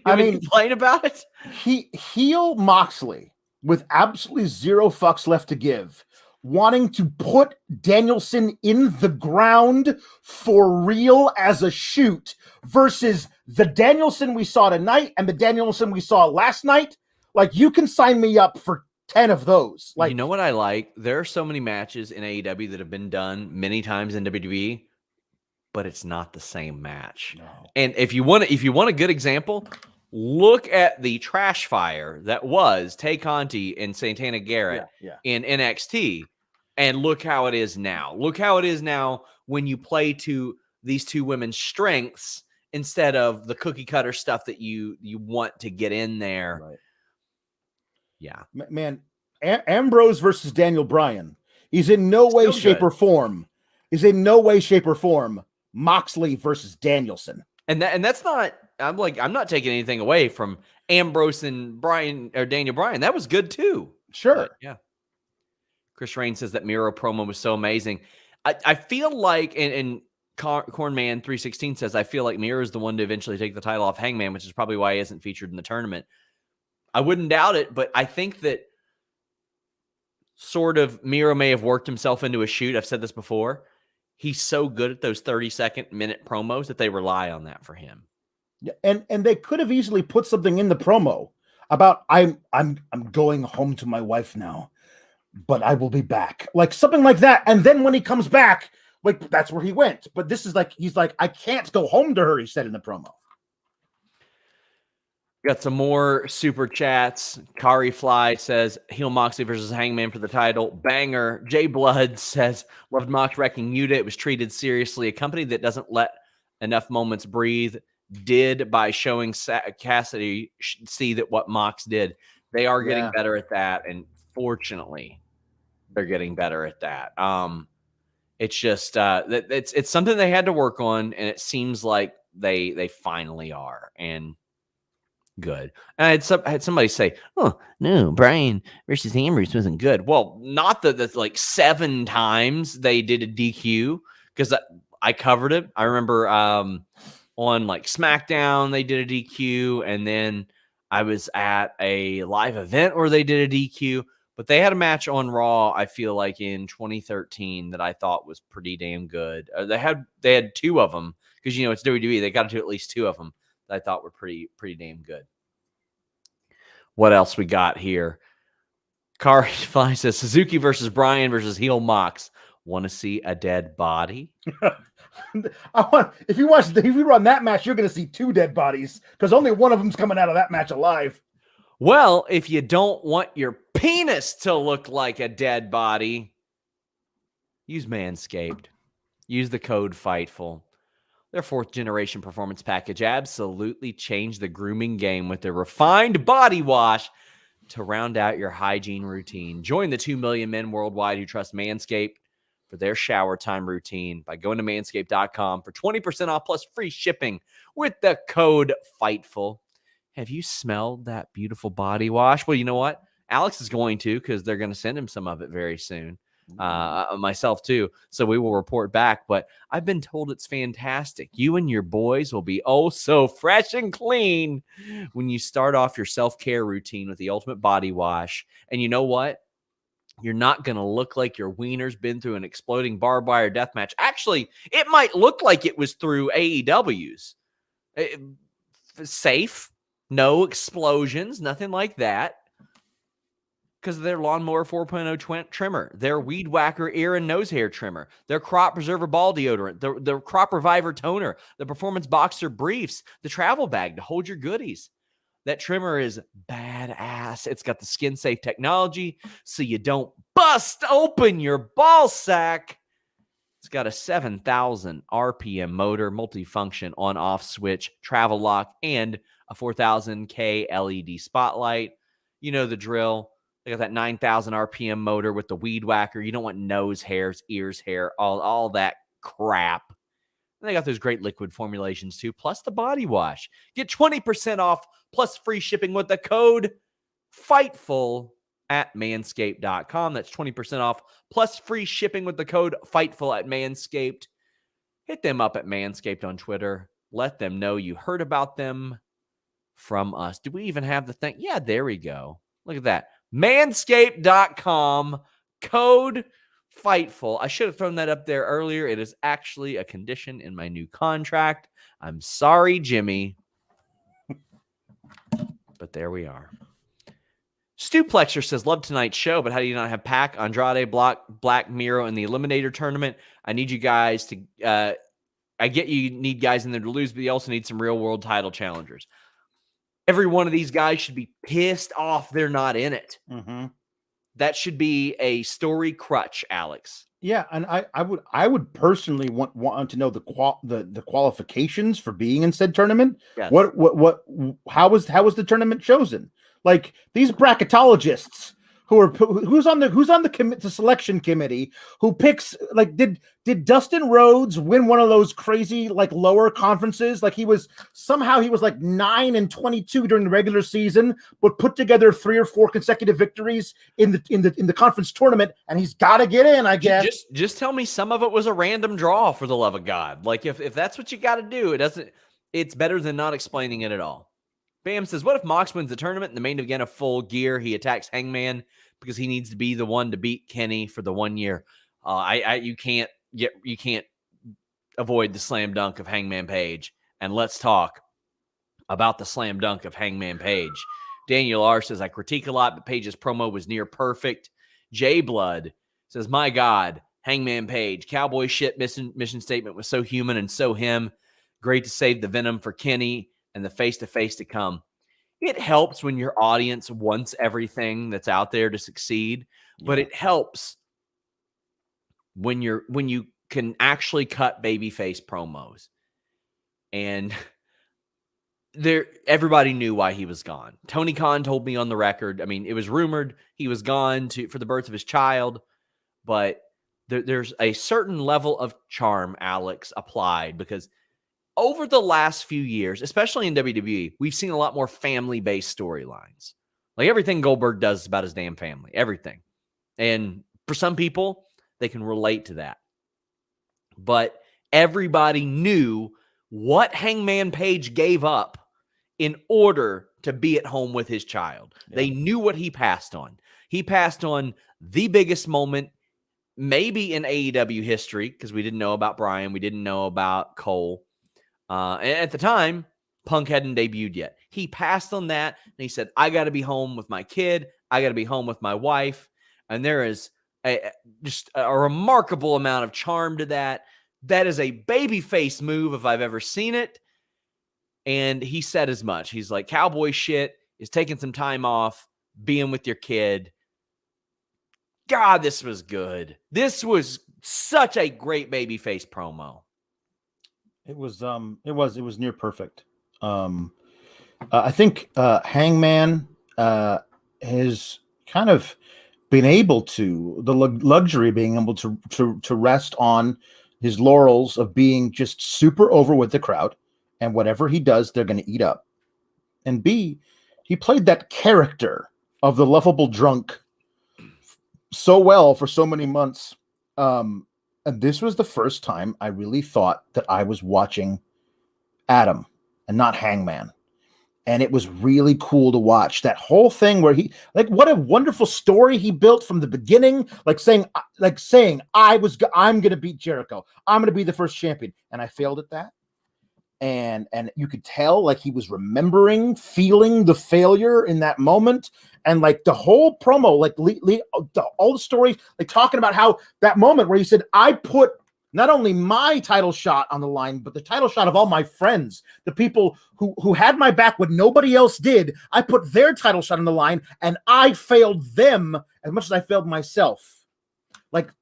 I mean, complain about it? Heel Moxley with absolutely zero fucks left to give, wanting to put Danielson in the ground for real as a shoot versus the Danielson we saw tonight and the Danielson we saw last night. Like, you can sign me up for 10 of those. Like, you know what I like? There are so many matches in AEW that have been done many times in WWE, but it's not the same match. No. And if you want a good example, look at the trash fire that was Tay Conti and Santana Garrett in NXT, and look how it is now. Look how it is now when you play to these two women's strengths instead of the cookie cutter stuff that you want to get in there. Right. Yeah. Man, Ambrose versus Daniel Bryan is in no way, shape, or form. Moxley versus Danielson. And that's not, I'm not taking anything away from Ambrose and Bryan or Daniel Bryan. That was good too. Sure. But, yeah. Chris Rain says that Miro promo was so amazing. I feel like, and Cornman 316 says, I feel like Miro is the one to eventually take the title off Hangman, which is probably why he isn't featured in the tournament. I wouldn't doubt it, but I think that sort of Miro may have worked himself into a shoot. I've said this before. He's so good at those 30-second minute promos that they rely on that for him. Yeah, and they could have easily put something in the promo about I'm going home to my wife now, but I will be back. Like something like that. And then when he comes back, like that's where he went. But this is like he's like, I can't go home to her, he said in the promo. Got some more super chats. Kari Fly says, heel Moxley versus Hangman for the title. Banger. Jay Blood says, loved Mox wrecking Yuta. It was treated seriously. A company that doesn't let enough moments breathe did by showing Cassidy see that what Mox did. They are getting better at that. And fortunately, they're getting better at that. It's just, it's something they had to work on. And it seems like they finally are. And good. And I had somebody say, oh, no, Bryan versus Ambrose wasn't good. Well, not that like 7 times they did a DQ, because I covered it. I remember on like SmackDown, they did a DQ. And then I was at a live event where they did a DQ. But they had a match on Raw, I feel like, in 2013 that I thought was pretty damn good. They had 2 of them, because, you know, it's WWE. They got to do at least 2 of them that I thought were pretty damn good. What else we got here? Kari Fly says, Suzuki versus Bryan versus heel Mox. Want to see a dead body? If you run that match, you're going to see 2 dead bodies, because only one of them's coming out of that match alive. Well, if you don't want your penis to look like a dead body, use Manscaped. Use the code Fightful. Their 4th generation performance package absolutely changed the grooming game with their refined body wash to round out your hygiene routine. Join the 2 million men worldwide who trust Manscaped for their shower time routine by going to manscaped.com for 20% off plus free shipping with the code Fightful. Have you smelled that beautiful body wash? Well, you know what? Alex is going to, because they're going to send him some of it very soon. Myself too. So we will report back, but I've been told it's fantastic. You and your boys will be oh so fresh and clean when you start off your self-care routine with the ultimate body wash. And you know what? You're not going to look like your wiener's been through an exploding barbed wire death match. Actually, it might look like it was through AEW's. Safe, no explosions, nothing like that. Because of their Lawnmower 4.0 trimmer, their Weed Whacker ear and nose hair trimmer, their Crop Preserver ball deodorant, the Crop Reviver toner, the Performance Boxer briefs, the travel bag to hold your goodies. That trimmer is badass. It's got the skin-safe technology, so you don't bust open your ball sack. It's got a 7,000 RPM motor, multifunction on-off switch, travel lock, and a 4,000K LED spotlight. You know the drill. They got that 9,000 RPM motor with the Weed Whacker. You don't want nose hairs, ears hair, all that crap. And they got those great liquid formulations too, plus the body wash. Get 20% off plus free shipping with the code Fightful at manscaped.com. That's 20% off plus free shipping with the code Fightful at Manscaped. Hit them up at Manscaped on Twitter. Let them know you heard about them from us. Do we even have the thing? Yeah, there we go. Look at that. Manscaped.com, code Fightful. I should have thrown that up there earlier. It is actually a condition in my new contract. I'm sorry, Jimmy. But there we are. Stu Plexer says, love tonight's show, but how do you not have Pac, Andrade, Black Miro in the Eliminator tournament? I need you guys to, I get you need guys in there to lose, but you also need some real world title challengers. Every one of these guys should be pissed off they're not in it. Mm-hmm. That should be a story crutch, Alex. Yeah, and I would personally want to know the qualifications for being in said tournament. Yes. How was the tournament chosen? Like these bracketologists who's on the selection committee who picks, like, did Dustin Rhodes win one of those crazy like lower conferences? Like he was like 9-22 during the regular season, but put together 3 or 4 consecutive victories in the conference tournament, and he's got to get in, I guess. Just tell me some of it was a random draw, for the love of God. Like if that's what you got to do, it's better than not explaining it at all. Bam says, what if Mox wins the tournament in the main event of Full Gear? He attacks Hangman because he needs to be the one to beat Kenny for the 1 year. You can't avoid the slam dunk of Hangman Page. And let's talk about the slam dunk of Hangman Page. Daniel R says, I critique a lot, but Page's promo was near perfect. J Blood says, my God, Hangman Page, cowboy shit mission statement was so human and so him. Great to save the venom for Kenny and the face-to-face to come. It helps when your audience wants everything that's out there to succeed, but it helps when you can actually cut babyface promos. And everybody knew why he was gone. Tony Khan told me on the record. I mean, it was rumored he was gone for the birth of his child, but there's a certain level of charm, Alex, applied, because over the last few years, especially in WWE, we've seen a lot more family-based storylines. Like everything Goldberg does is about his damn family, everything. And for some people, they can relate to that. But everybody knew what Hangman Page gave up in order to be at home with his child. Yeah. They knew what he passed on. He passed on the biggest moment maybe in AEW history, because we didn't know about Bryan. We didn't know about Cole. And at the time, Punk hadn't debuted yet. He passed on that, and he said, I got to be home with my kid. I got to be home with my wife. And there is just a remarkable amount of charm to that. That is a babyface move if I've ever seen it. And he said as much. He's like, cowboy shit is taking some time off, being with your kid. God, this was good. This was such a great babyface promo. It was near perfect. I think Hangman has kind of been able to the luxury of being able to rest on his laurels of being just super over with the crowd, and whatever he does, they're going to eat up. And B, he played that character of the lovable drunk so well for so many months. And this was the first time I really thought that I was watching Adam and not Hangman. And it was really cool to watch that whole thing where what a wonderful story he built from the beginning, saying, I'm going to beat Jericho. I'm going to be the first champion. And I failed at that. And you could tell he was feeling the failure in that moment. And the whole promo, all the stories, talking about how that moment where he said, I put not only my title shot on the line, but the title shot of all my friends, the people who had my back when nobody else did. I put their title shot on the line, and I failed them as much as I failed myself.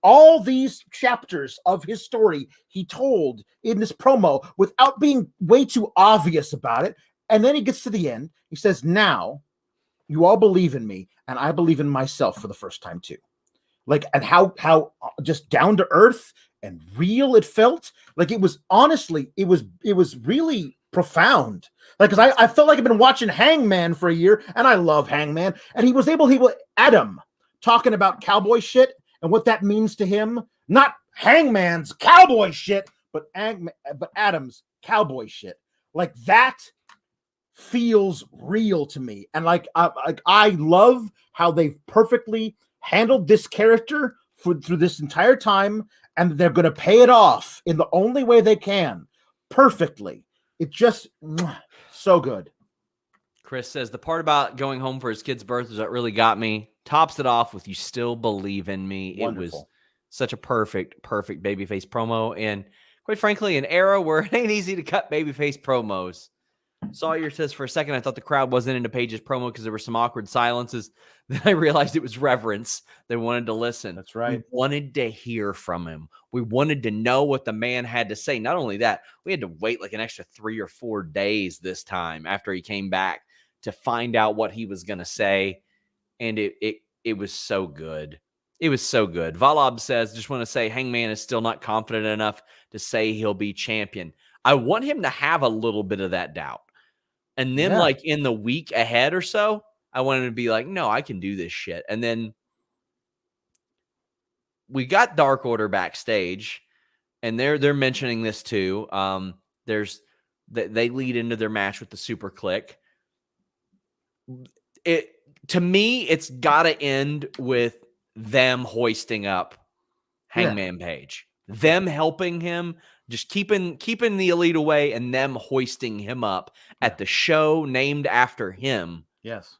All these chapters of his story he told in this promo without being way too obvious about it. And then he gets to the end. He says, now you all believe in me, and I believe in myself for the first time too. And how just down to earth and real it felt. It was honestly, it was really profound. Like, because I felt like I've been watching Hangman for a year, and I love Hangman, and he was Adam talking about cowboy shit and what that means to him. Not Hangman's cowboy shit, but Adam's cowboy shit. Like, that feels real to me. And I love how they've perfectly handled this character through this entire time, and they're going to pay it off in the only way they can, perfectly. It just so good. Chris says the part about going home for his kid's birthday that really got me. Tops it off with "You Still Believe in Me." Wonderful. It was such a perfect babyface promo, and quite frankly, an era where it ain't easy to cut babyface promos. Sawyer says, for a second, I thought the crowd wasn't into Page's promo because there were some awkward silences. Then I realized it was reverence. They wanted to listen. That's right. We wanted to hear from him. We wanted to know what the man had to say. Not only that, we had to wait like an extra 3 or 4 days this time after he came back to find out what he was going to say. And it was so good. It was so good. Valab says, just want to say Hangman is still not confident enough to say he'll be champion. I want him to have a little bit of that doubt. And then, like, in the week ahead or so, I wanted to be like, no, I can do this shit. And then we got Dark Order backstage, and they're mentioning this too. They lead into their match with the Superkliq. To me, it's got to end with them hoisting up Hangman Page, them helping him, just keeping the Elite away, and them hoisting him up at the show named after him. Yes.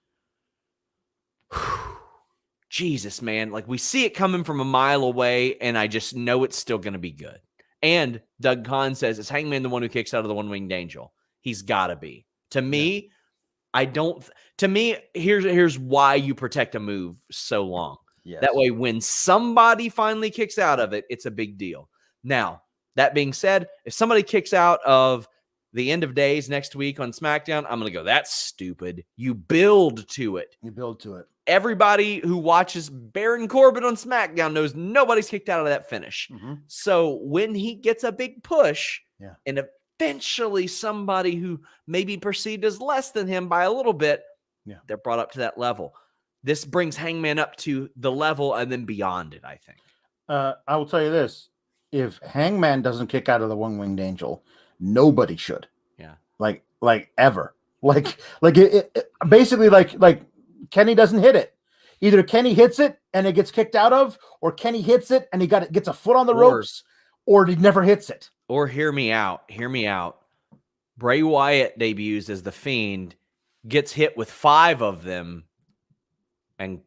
Jesus, man. Like, we see it coming from a mile away, and I just know it's still going to be good. And Doug Kahn says, is Hangman the one who kicks out of the one-winged angel? He's got to be. To me, here's why you protect a move so long. Yes. That way, when somebody finally kicks out of it, it's a big deal. Now, that being said, if somebody kicks out of the end of days next week on SmackDown, I'm going to go, that's stupid. You build to it. Everybody who watches Baron Corbin on SmackDown knows nobody's kicked out of that finish. Mm-hmm. So when he gets a big push, and eventually somebody who may be perceived as less than him by a little bit, they're brought up to that level. This brings Hangman up to the level and then beyond it, I think. I will tell you this. If Hangman doesn't kick out of the one-winged angel, nobody should. Yeah. Like ever. Basically Kenny doesn't hit it. Either Kenny hits it and it gets kicked out of, or Kenny hits it and he gets a foot on the ropes, or he never hits it. Or hear me out. Bray Wyatt debuts as the Fiend, gets hit with 5 of them, and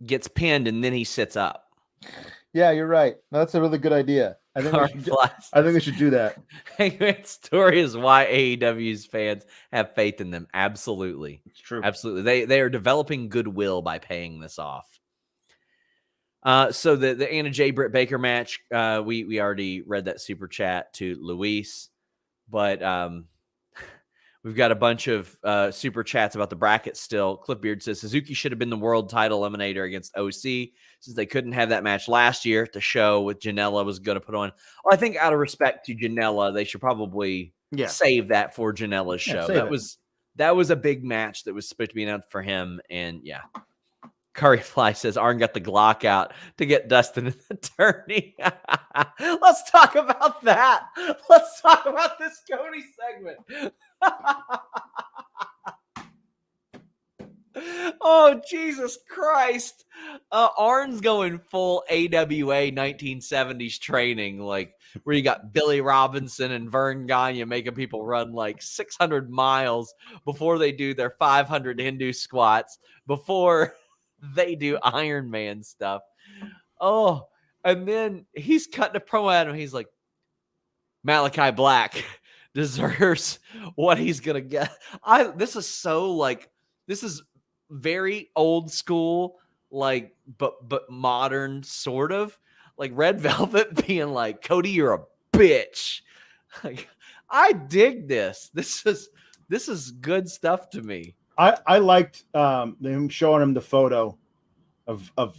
gets pinned, and then he sits up. Yeah, you're right. No, that's a really good idea. I think we should do that. Hangman's story is why AEW's fans have faith in them. Absolutely. It's true. Absolutely. They are developing goodwill by paying this off. So the Anna Jay Britt Baker match, we already read that super chat to Luis, but we've got a bunch of super chats about the bracket still. Cliffbeard says Suzuki should have been the world title eliminator against OC since they couldn't have that match last year. The show with Janela was going to put on. Well, I think out of respect to Janela, they should probably save that for Janela's show. That was a big match that was supposed to be announced for him. And Curryfly says Arn got the Glock out to get Dustin in the tourney. Let's talk about that. Let's talk about this Cody segment. Oh, Jesus Christ. Arn's going full AWA 1970s training, like where you got Billy Robinson and Vern Gagne making people run like 600 miles before they do their 500 Hindu squats, before they do Iron Man stuff. Oh, and then he's cutting a promo at him. He's like, Malakai Black deserves what he's gonna get. This is very old school, like, but modern, sort of like Red Velvet being like, Cody, you're a bitch. Like, I dig this. This is good stuff to me. I liked them showing him the photo of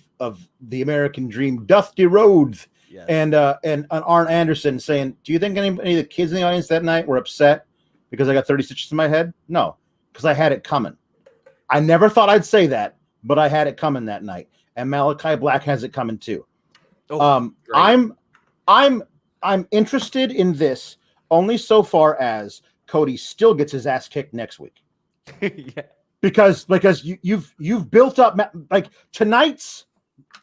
the American Dream, Dusty Rhodes, and Arn Anderson saying, "Do you think any of the kids in the audience that night were upset because I got 30 stitches in my head? No, because I had it coming. I never thought I'd say that, but I had it coming that night. And Malakai Black has it coming too. I'm interested in this only so far as Cody still gets his ass kicked next week. Yeah. Because you've built up like tonight's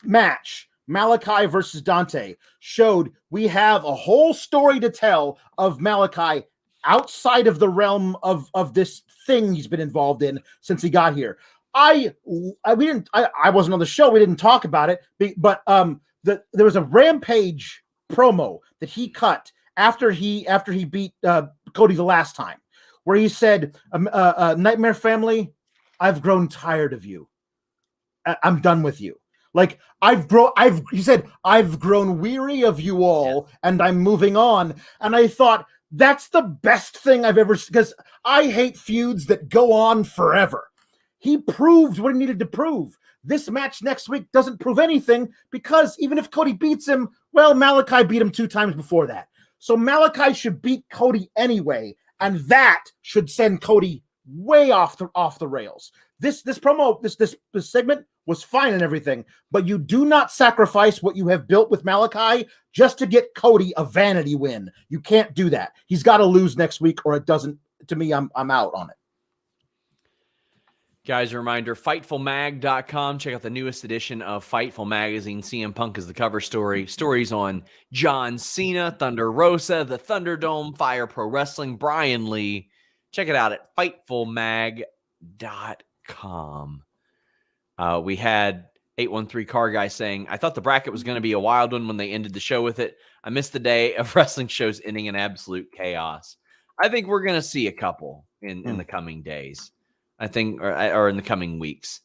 match, Malakai versus Dante, showed we have a whole story to tell of Malakai outside of the realm of this thing he's been involved in since he got here. I wasn't on the show. We didn't talk about it, but there was a Rampage promo that he cut after he beat Cody the last time, where he said, "Nightmare Family, I've grown tired of you. I'm done with you. Like he said, I've grown weary of you all, and I'm moving on." And I thought that's the best thing I've ever, because I hate feuds that go on forever. He proved what he needed to prove. This match next week doesn't prove anything, because even if Cody beats him, well, Malakai beat him 2 times before that. So Malakai should beat Cody anyway, and that should send Cody way off the rails. This promo, this segment was fine and everything, but you do not sacrifice what you have built with Malakai just to get Cody a vanity win. You can't do that. He's got to lose next week, or it doesn't. To me, I'm out on it. Guys, a reminder, FightfulMag.com. Check out the newest edition of Fightful Magazine. CM Punk is the cover story. Stories on John Cena, Thunder Rosa, the Thunderdome, Fire Pro Wrestling, Brian Lee. Check it out at FightfulMag.com. We had 813 Car Guy saying, I thought the bracket was going to be a wild one when they ended the show with it. I missed the day of wrestling shows ending in absolute chaos. I think we're going to see a couple in the coming days. I think, or in the coming weeks.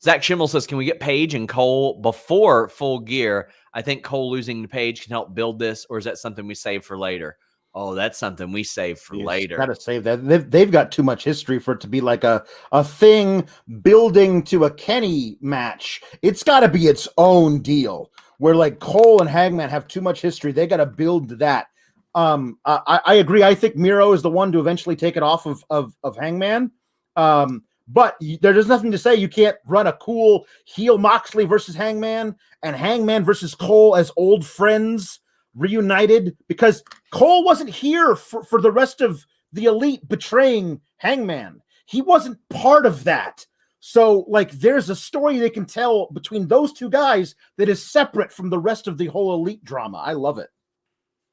Zach Schimmel says, can we get Page and Cole before Full Gear? I think Cole losing to Page can help build this, or is that something we save for later? Oh, that's something we save for later. Got to save that. They've got too much history for it to be like a thing building to a Kenny match. It's got to be its own deal where like Cole and Hangman have too much history. They got to build that. I agree. I think Miro is the one to eventually take it off of Hangman. But there's nothing to say you can't run a cool heel Moxley versus Hangman and Hangman versus Cole as old friends reunited, because Cole wasn't here for the rest of the Elite betraying Hangman. He wasn't part of that. So like there's a story they can tell between those two guys that is separate from the rest of the whole Elite drama. I love it.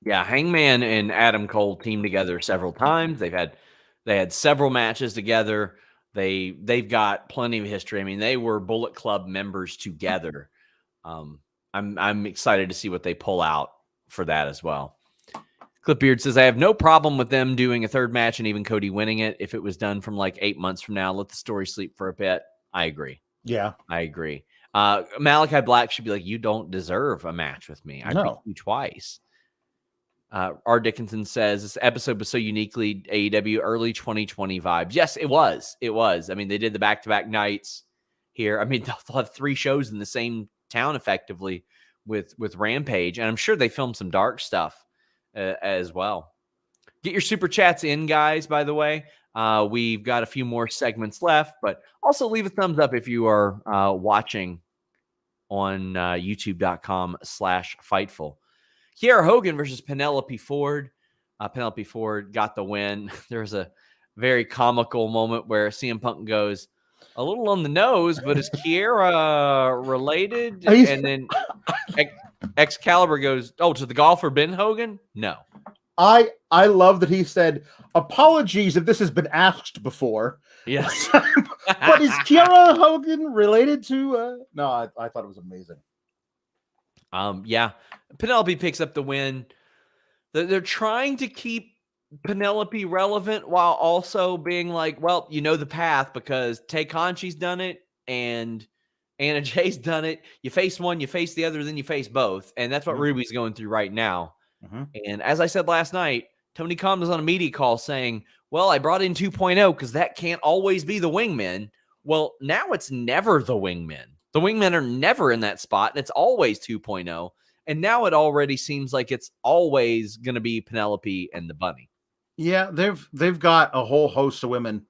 Yeah, Hangman and Adam Cole teamed together several times. They had several matches together. They've got plenty of history. I mean, they were Bullet Club members together. I'm excited to see what they pull out for that as well. Clipbeard says, I have no problem with them doing a third match and even Cody winning it if it was done from like 8 months from now. Let the story sleep for a bit. I agree. Yeah, I agree. Malakai Black should be like, you don't deserve a match with me. I beat you twice. R. Dickinson says, this episode was so uniquely AEW early 2020 vibes. Yes, it was. It was. I mean, they did the back-to-back nights here. I mean, they'll have 3 shows in the same town effectively with Rampage. And I'm sure they filmed some dark stuff as well. Get your super chats in, guys, by the way. We've got a few more segments left, but also leave a thumbs up if you are watching on youtube.com/Fightful. Kiera Hogan versus Penelope Ford. Penelope Ford got the win. There's a very comical moment where CM Punk goes, a little on the nose, but is Kiera related? And then Excalibur goes, oh, to the golfer Ben Hogan? No. I love that he said, apologies if this has been asked before. Yes. But is Kiera Hogan related to... No, I thought it was amazing. Yeah. Penelope picks up the win. They're trying to keep Penelope relevant while also being like, well, you know the path because Tay Conchi's done it and Anna Jay's done it. You face one, you face the other, then you face both. And that's what Ruby's going through right now. Mm-hmm. And as I said last night, Tony Khan was on a media call saying, well, I brought in 2.0 because that can't always be the wingmen. Well, now it's never the wingmen. The wingmen are never in that spot, and it's always 2.0. And now it already seems like it's always going to be Penelope and the bunny. Yeah, they've got a whole host of women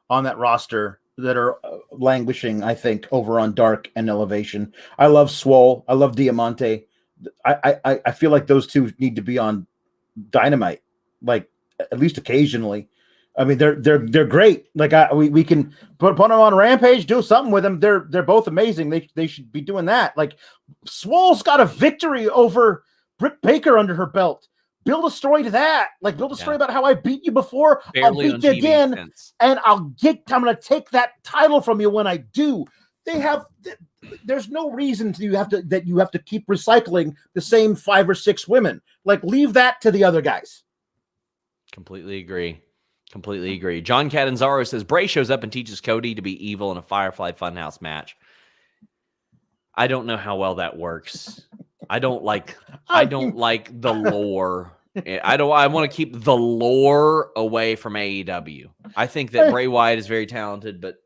on that roster that are languishing, I think, over on Dark and Elevation. I love Swole. I love Diamante. I feel like those two need to be on Dynamite, like at least occasionally. I mean, they're great. Like we can put them on Rampage, do something with them. They're both amazing. They should be doing that. Like Swole's got a victory over Britt Baker under her belt. Build a story to that. Like build a story about how I beat you before. Barely I'll beat you again, and I'm gonna take that title from you when I do. There's no reason you have to keep recycling the same 5 or 6 women. Like leave that to the other guys. Completely agree. John Catanzaro says Bray shows up and teaches Cody to be evil in a Firefly Funhouse match. I don't know how well that works. I don't like the lore. I want to keep the lore away from AEW. I think that Bray Wyatt is very talented, but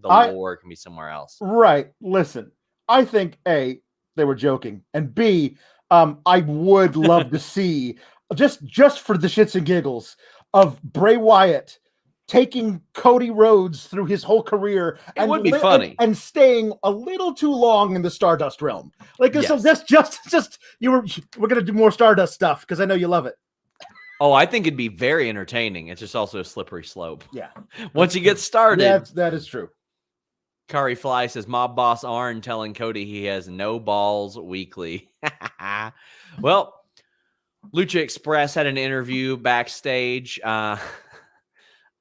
the lore can be somewhere else. Right. Listen, I think A, they were joking, and B, I would love to see just for the shits and giggles of Bray Wyatt taking Cody Rhodes through his whole career and would be funny and staying a little too long in the Stardust realm. Like so that's just we're gonna do more Stardust stuff because I know you love it. Oh, I think it'd be very entertaining. It's just also a slippery slope. Yeah. Once you get started. That is true. Kari Fly says Mob Boss Arn telling Cody he has no balls weekly. Well, Lucha Express had an interview backstage.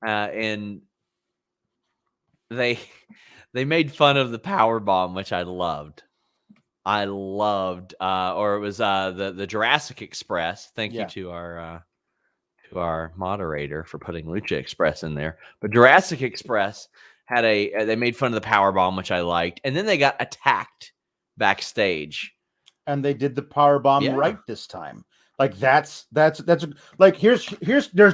And they made fun of the power bomb, which I loved. Or it was the Jurassic Express. Thank you to our moderator for putting Lucha Express in there. But Jurassic Express had they made fun of the power bomb, which I liked, and then they got attacked backstage, and they did the power bomb right this time. Like there's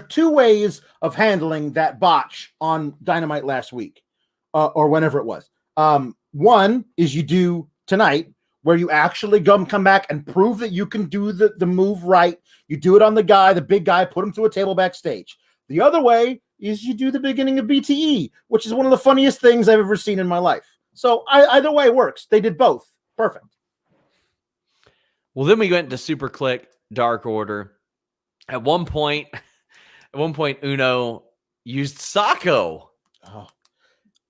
2 ways of handling that botch on Dynamite last week, or whenever it was. One is you do tonight, where you actually come back and prove that you can do the move right. You do it on the big guy, put him through a table backstage. The other way is you do the beginning of BTE, which is one of the funniest things I've ever seen in my life. So either way works. They did both. Perfect. Well, then we went to Superkliq, Dark Order. At one point, Uno used Sacco. Oh,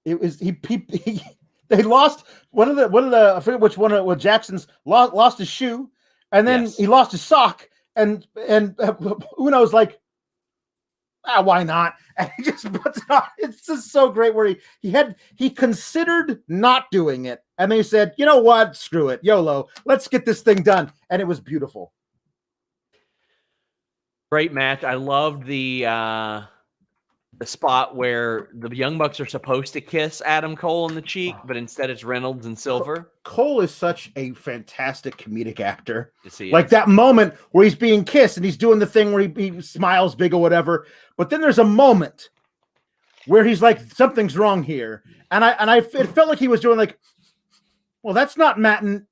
it was they lost one of the I forget which one it was. Jackson's lost his shoe, and then he lost his sock, and Uno's like, why not? And he just puts it on. It's just so great where he considered not doing it, and they said, you know what, screw it, YOLO, let's get this thing done, and it was beautiful. Great match. I loved the spot where the Young Bucks are supposed to kiss Adam Cole on the cheek, but instead it's Reynolds and Silver. Cole is such a fantastic comedic actor. Like that moment where he's being kissed and he's doing the thing where he smiles big or whatever, but then there's a moment where he's like, something's wrong here. And it felt like he was doing like, well, that's not Matt and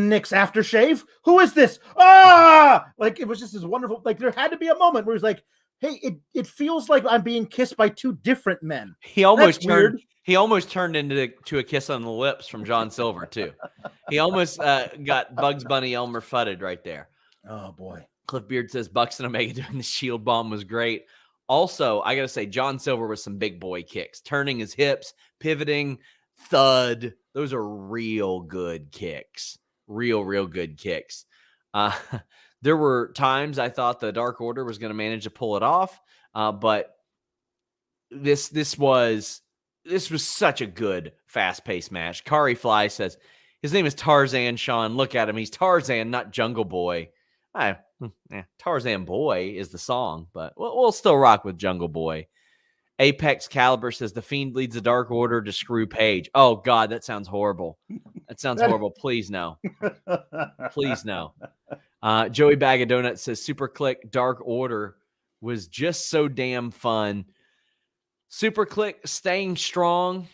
Nick's aftershave. Who is this? Like it was just this wonderful, like there had to be a moment where he's like, hey, it feels like I'm being kissed by 2 different men. He almost turned into a kiss on the lips from John Silver too. He almost got Bugs Bunny Elmer fudded right there. Oh boy. Cliff Beard says Bucks and Omega doing the Shield Bomb was great. Also, I gotta say, John Silver with some big boy kicks, turning his hips, pivoting, thud. Those are real good kicks. Real good kicks. There were times I thought the Dark Order was going to manage to pull it off, but this was such a good, fast-paced match. Kari Fly says his name is Tarzan Sean. Look at him; he's Tarzan, not Jungle Boy. Tarzan Boy is the song, but we'll still rock with Jungle Boy. Apex Caliber says the Fiend leads the Dark Order to screw Page. Oh God, that sounds horrible. That sounds horrible. Please no. Please no. Joey Bag of Donuts says Superkliq Dark Order was just so damn fun. Superkliq staying strong.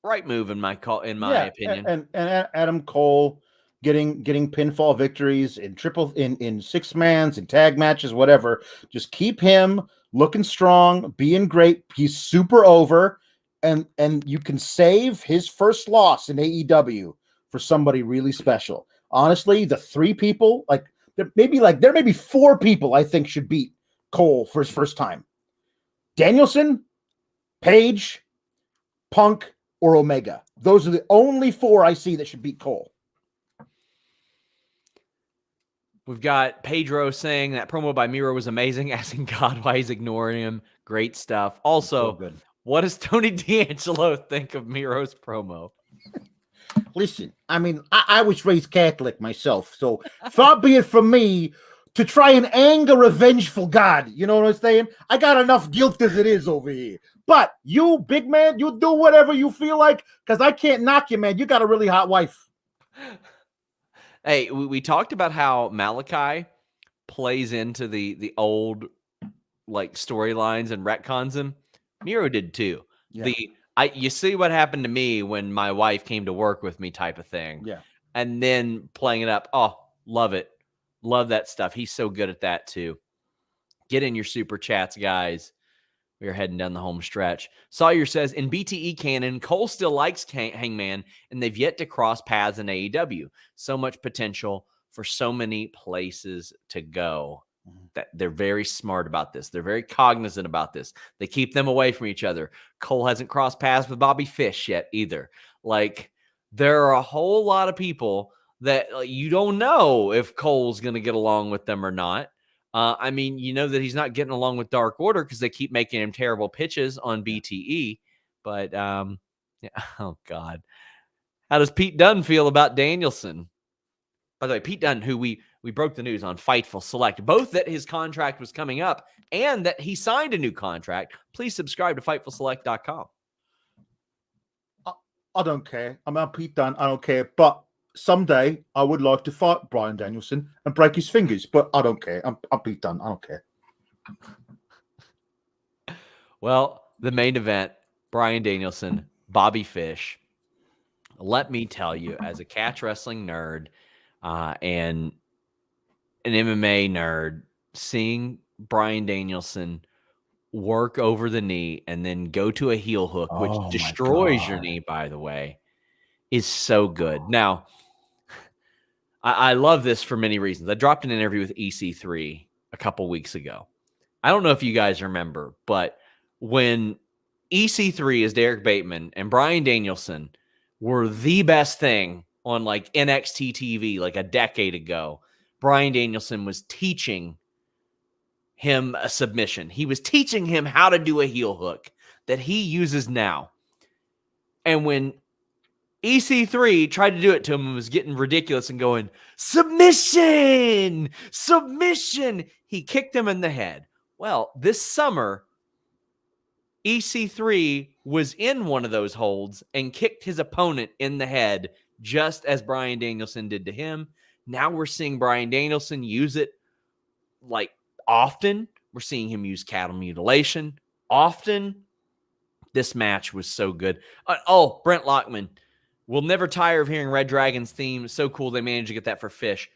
Right move in my opinion. And Adam Cole getting pinfall victories in 6-mans and tag matches, whatever. Just keep him looking strong, being great. He's super over, and you can save his first loss in AEW for somebody really special. Honestly, the three people, there may be four people I think should beat Cole for his first time: Danielson, Page, Punk, or Omega. Those are the only four I see that should beat Cole. We've got Pedro saying that promo by Miro was amazing, asking God why he's ignoring him. Great stuff. Also, good. What does Tony D'Angelo think of Miro's promo? Listen, I mean, I was raised Catholic myself, so far be it from me to try and anger a vengeful God. You know what I'm saying? I got enough guilt as it is over here. But you, big man, you do whatever you feel like, because I can't knock you, man. You got a really hot wife. Hey, we talked about how Malakai plays into the old like storylines and retcons them. Miro did too. Yeah. You see what happened to me when my wife came to work with me type of thing. Yeah. And then playing it up. Oh, love it. Love that stuff. He's so good at that too. Get in your super chats, guys. We are heading down the home stretch. Sawyer says, in BTE canon, Cole still likes Hangman, and they've yet to cross paths in AEW. So much potential for so many places to go. That they're very smart about this. They're very cognizant about this. They keep them away from each other. Cole hasn't crossed paths with Bobby Fish yet either. Like, there are a whole lot of people that you don't know if Cole's going to get along with them or not. I mean, you know that he's not getting along with Dark Order because they keep making him terrible pitches on BTE. But, yeah, oh, God. How does Pete Dunne feel about Danielson? By the way, Pete Dunne, who we broke the news on Fightful Select, both that his contract was coming up and that he signed a new contract. Please subscribe to FightfulSelect.com. I don't care. I'm not Pete Dunne. I don't care. But someday I would like to fight Bryan Danielson and break his fingers. But I don't care. I'm Pete Dunne. I don't care. Well, the main event, Bryan Danielson, Bobby Fish. Let me tell you, as a catch wrestling nerd and an MMA nerd, seeing Bryan Danielson work over the knee and then go to a heel hook, which destroys your knee, by the way, is so good. Now, I love this for many reasons. I dropped an interview with EC3 a couple weeks ago. I don't know if you guys remember, but when EC3 is Derek Bateman and Bryan Danielson were the best thing on like NXT TV like a decade ago, Bryan Danielson was teaching him a submission. He was teaching him how to do a heel hook that he uses now. And when EC3 tried to do it to him and was getting ridiculous and going, submission, submission, he kicked him in the head. Well, this summer, EC3 was in one of those holds and kicked his opponent in the head, just as Bryan Danielson did to him. Now we're seeing Bryan Danielson use it like often. We're seeing him use cattle mutilation often. This match was so good. Brent Lockman. We'll never tire of hearing Red Dragon's theme. So cool they managed to get that for Fish.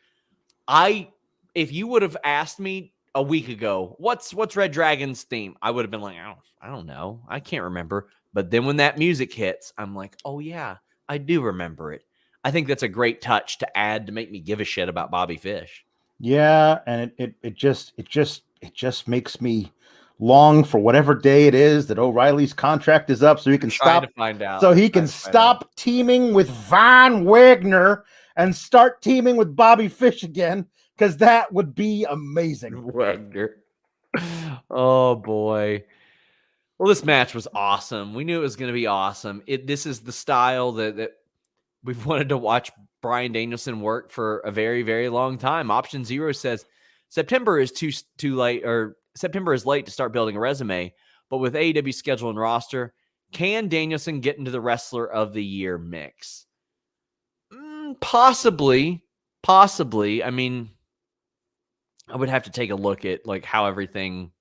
If you would have asked me a week ago, what's Red Dragon's theme? I would have been like, I don't know. I can't remember. But then when that music hits, I'm like, oh yeah, I do remember it. I think that's a great touch to add to make me give a shit about Bobby Fish. Yeah, and it just makes me long for whatever day it is that O'Reilly's contract is up, so he can stop. To find out. So he can stop teaming with Von Wagner and start teaming with Bobby Fish again, because that would be amazing. Wagner. Oh boy. Well, this match was awesome. We knew it was going to be awesome. This is the style that we've wanted to watch Bryan Danielson work for a very, very long time. Option Zero says September is too late, or September is late to start building a resume, but with AEW schedule and roster, can Danielson get into the Wrestler of the Year mix? Possibly. I mean, I would have to take a look at like how everything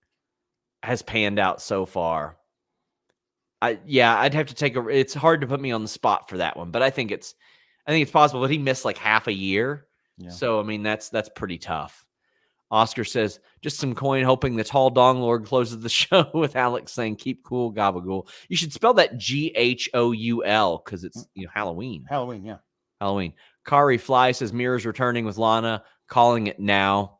has panned out so far. I'd have to take it's hard to put me on the spot for that one, but I think it's possible. But he missed like half a year. Yeah. So I mean that's pretty tough. Oscar says, just some coin hoping the tall Dong Lord closes the show with Alex saying, keep cool, gabagool. You should spell that Ghoul because it's Halloween. Halloween, yeah. Halloween. Kari Fly says, Mira's returning with Lana, calling it now.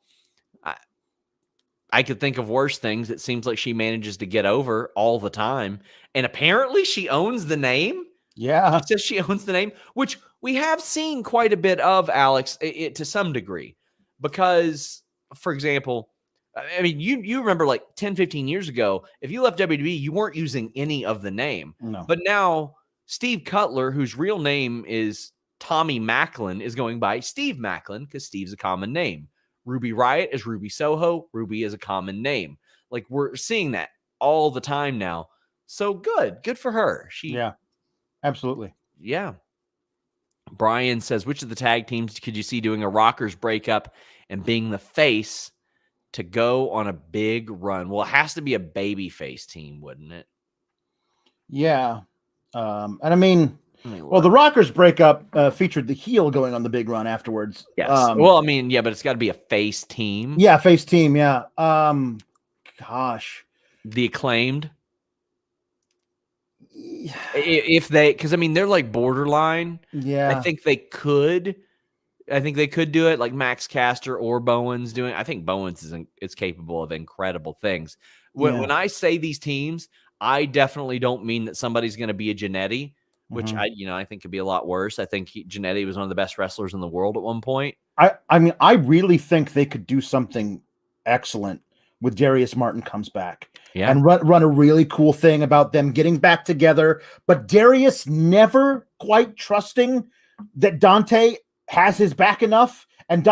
I could think of worse things. It seems like she manages to get over all the time. And apparently she owns the name. Yeah. She says she owns the name, which we have seen quite a bit of, Alex, to some degree. Because, for example, I mean, you remember like 10, 15 years ago, if you left WWE, you weren't using any of the name. No. But now Steve Cutler, whose real name is Tommy Macklin, is going by Steve Macklin because Steve's a common name. Ruby Riott is Ruby Soho. Ruby is a common name. Like, we're seeing that all the time now. So good for her. Yeah, absolutely. Yeah. Brian says, which of the tag teams could you see doing a Rockers breakup and being the face to go on a big run? Well, it has to be a babyface team, wouldn't it? Yeah. And I mean, well, the Rockers breakup featured the heel going on the big run afterwards. Yes. Well, I mean, yeah, but it's got to be a face team. Yeah, face team. Yeah. Gosh. The Acclaimed. If they, because I mean, they're like borderline. Yeah. I think they could do it, like Max Caster or Bowens doing. I think Bowens is capable of incredible things. When I say these teams, I definitely don't mean that somebody's going to be a Jannetty, which I think could be a lot worse. I think Jannetty was one of the best wrestlers in the world at one point. I mean, I really think they could do something excellent with Darius Martin comes back. Yeah. And run a really cool thing about them getting back together. But Darius never quite trusting that Dante has his back enough. And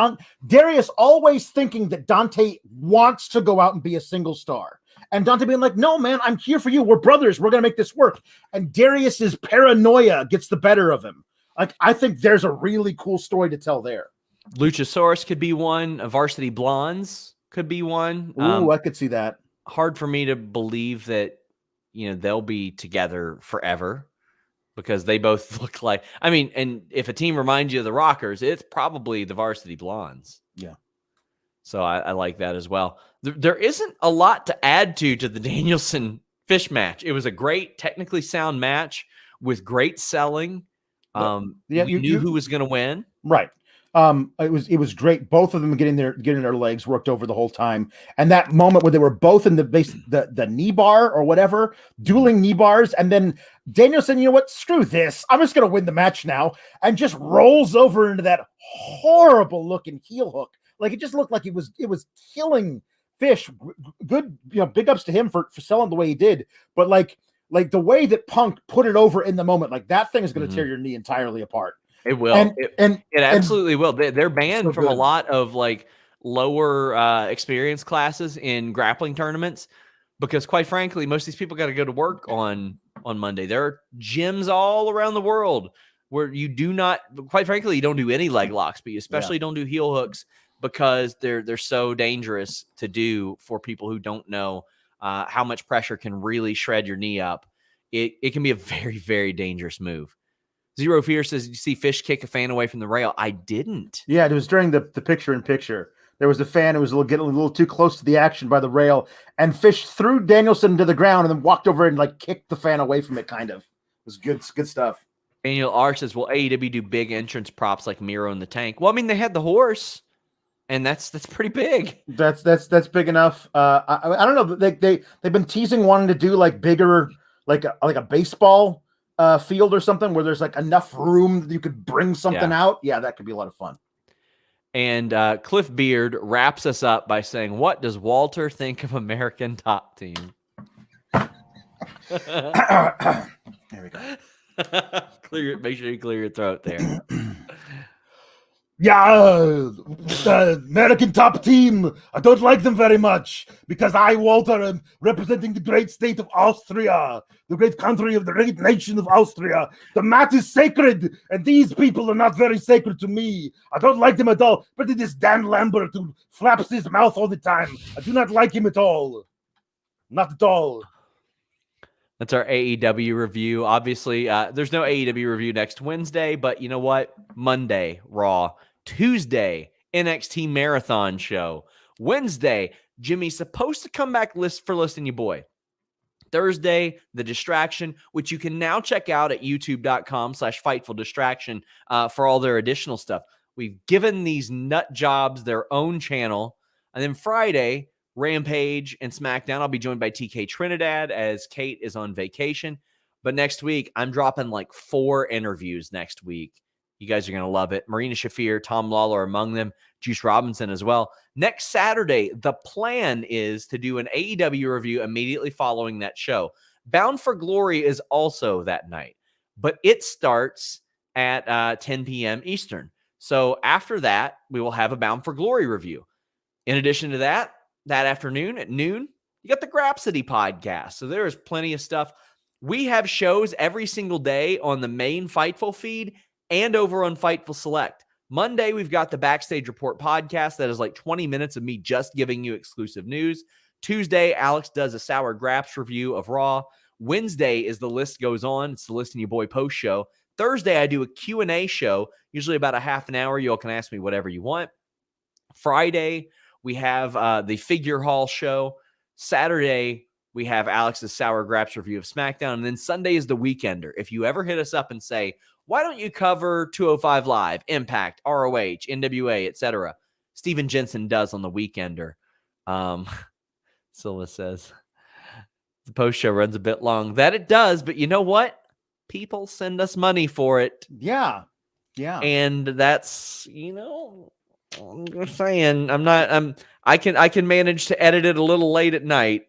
Darius always thinking that Dante wants to go out and be a single star. And Dante being like, no, man, I'm here for you. We're brothers. We're going to make this work. And Darius's paranoia gets the better of him. Like, I think there's a really cool story to tell there. Luchasaurus could be one. Varsity Blondes could be one. Ooh, I could see that. Hard for me to believe that, they'll be together forever because they both look like, I mean, and if a team reminds you of the Rockers, it's probably the Varsity Blondes. Yeah. So I like that as well. There isn't a lot to add to the Danielson Fish match. It was a great, technically sound match with great selling. We knew who was going to win. Right. It was great. Both of them getting their legs worked over the whole time. And that moment where they were both in the knee bar or whatever, dueling knee bars. And then Danielson, you know what? Screw this. I'm just going to win the match now. And just rolls over into that horrible looking heel hook. Like, it just looked like it was killing Fish. Good, big ups to him for selling the way he did. But like the way that Punk put it over in the moment, like that thing is going to tear your knee entirely apart. It will. It absolutely will. They're banned from a lot of like lower experience classes in grappling tournaments because, quite frankly, most of these people got to go to work on Monday. There are gyms all around the world where you do not, quite frankly, you don't do any leg locks, but you especially don't do heel hooks because they're so dangerous to do for people who don't know how much pressure can really shred your knee up. It can be a very, very dangerous move. Zero Fear says, did you see Fish kick a fan away from the rail? I didn't. Yeah, it was during the picture-in-picture. There was a fan who was getting a little too close to the action by the rail, and Fish threw Danielson to the ground and then walked over and like kicked the fan away from it, kind of. It was good stuff. Daniel R says, will AEW do big entrance props like Miro in the Tank? Well, I mean, they had the horse, and that's pretty big. That's big enough. I don't know. They've been teasing wanting to do like bigger, like a baseball field or something where there's like enough room that you could bring something out. Yeah, that could be a lot of fun. And Cliff Beard wraps us up by saying, what does Walter think of American Top Team? There we go. Make sure you clear your throat there. Yeah, American Top Team. I don't like them very much because I, Walter, am representing the great state of Austria, the great country of the great nation of Austria. The mat is sacred, and these people are not very sacred to me. I don't like them at all. But it is Dan Lambert who flaps his mouth all the time. I do not like him at all. Not at all. That's our AEW review. Obviously, there's no AEW review next Wednesday, but you know what? Monday, Raw. Tuesday, NXT Marathon Show. Wednesday, Jimmy's supposed to come back for Listen You Boy. Thursday, The Distraction, which you can now check out at youtube.com/Fightful Distraction for all their additional stuff. We've given these nut jobs their own channel. And then Friday, Rampage and SmackDown. I'll be joined by TK Trinidad as Kate is on vacation. But next week, I'm dropping like 4 interviews next week. You guys are going to love it. Marina Shafir, Tom Lawler among them, Juice Robinson as well. Next Saturday, the plan is to do an AEW review immediately following that show. Bound for Glory is also that night, but it starts at 10 p.m. Eastern. So after that, we will have a Bound for Glory review. In addition to that, that afternoon at noon, you got the Grapsody podcast. So there is plenty of stuff. We have shows every single day on the main Fightful feed and over on Fightful Select. Monday, we've got the Backstage Report podcast that is like 20 minutes of me just giving you exclusive news. Tuesday, Alex does a Sour Graps review of Raw. Wednesday is The List Goes On. It's the Listen You Boy post show. Thursday, I do a Q&A show, usually about a half an hour. You all can ask me whatever you want. Friday, we have the Figure Hall show. Saturday, we have Alex's Sour Graps review of SmackDown. And then Sunday is the Weekender. If you ever hit us up and say, why don't you cover 205 Live, Impact, ROH, NWA, etc.? Steven Jensen does on the Weekender. Silva says, the post show runs a bit long. That it does, but you know what? People send us money for it. Yeah. Yeah. And that's, I'm just saying, I can manage to edit it a little late at night.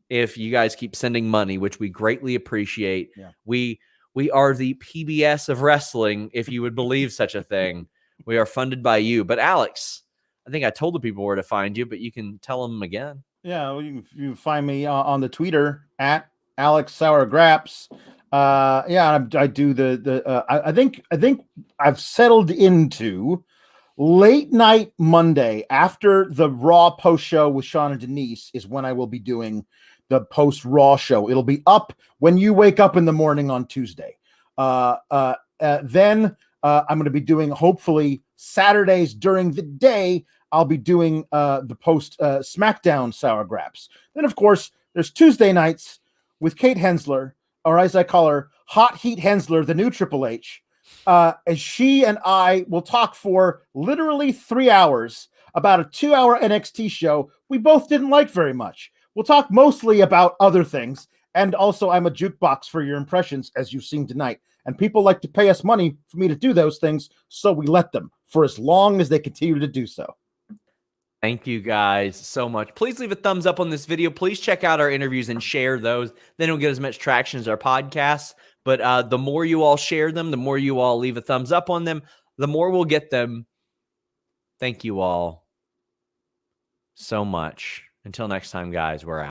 If you guys keep sending money, which we greatly appreciate. Yeah. We are the PBS of wrestling, if you would believe such a thing. We are funded by you. But Alex, I think I told the people where to find you, but you can tell them again. Yeah, well, you can find me on the Twitter at Alex Sour Graps. I do I think I've settled into late night Monday after the Raw post show with Sean and Denise is when I will be doing the post Raw show. It'll be up when you wake up in the morning on Tuesday. Then I'm going to be doing, hopefully, Saturdays during the day. I'll be doing the post SmackDown Sour Graps. Then, of course, there's Tuesday nights with Kate Hensler, or as I call her, Hot Heat Hensler, the new Triple H. As she and I will talk for literally 3 hours about a 2-hour NXT show we both didn't like very much. We'll talk mostly about other things, and also I'm a jukebox for your impressions, as you've seen tonight. And people like to pay us money for me to do those things, so we let them for as long as they continue to do so. Thank you guys so much. Please leave a thumbs up on this video. Please check out our interviews and share those. They don't get as much traction as our podcasts, but the more you all share them, the more you all leave a thumbs up on them, the more we'll get them. Thank you all so much. Until next time, guys, we're out.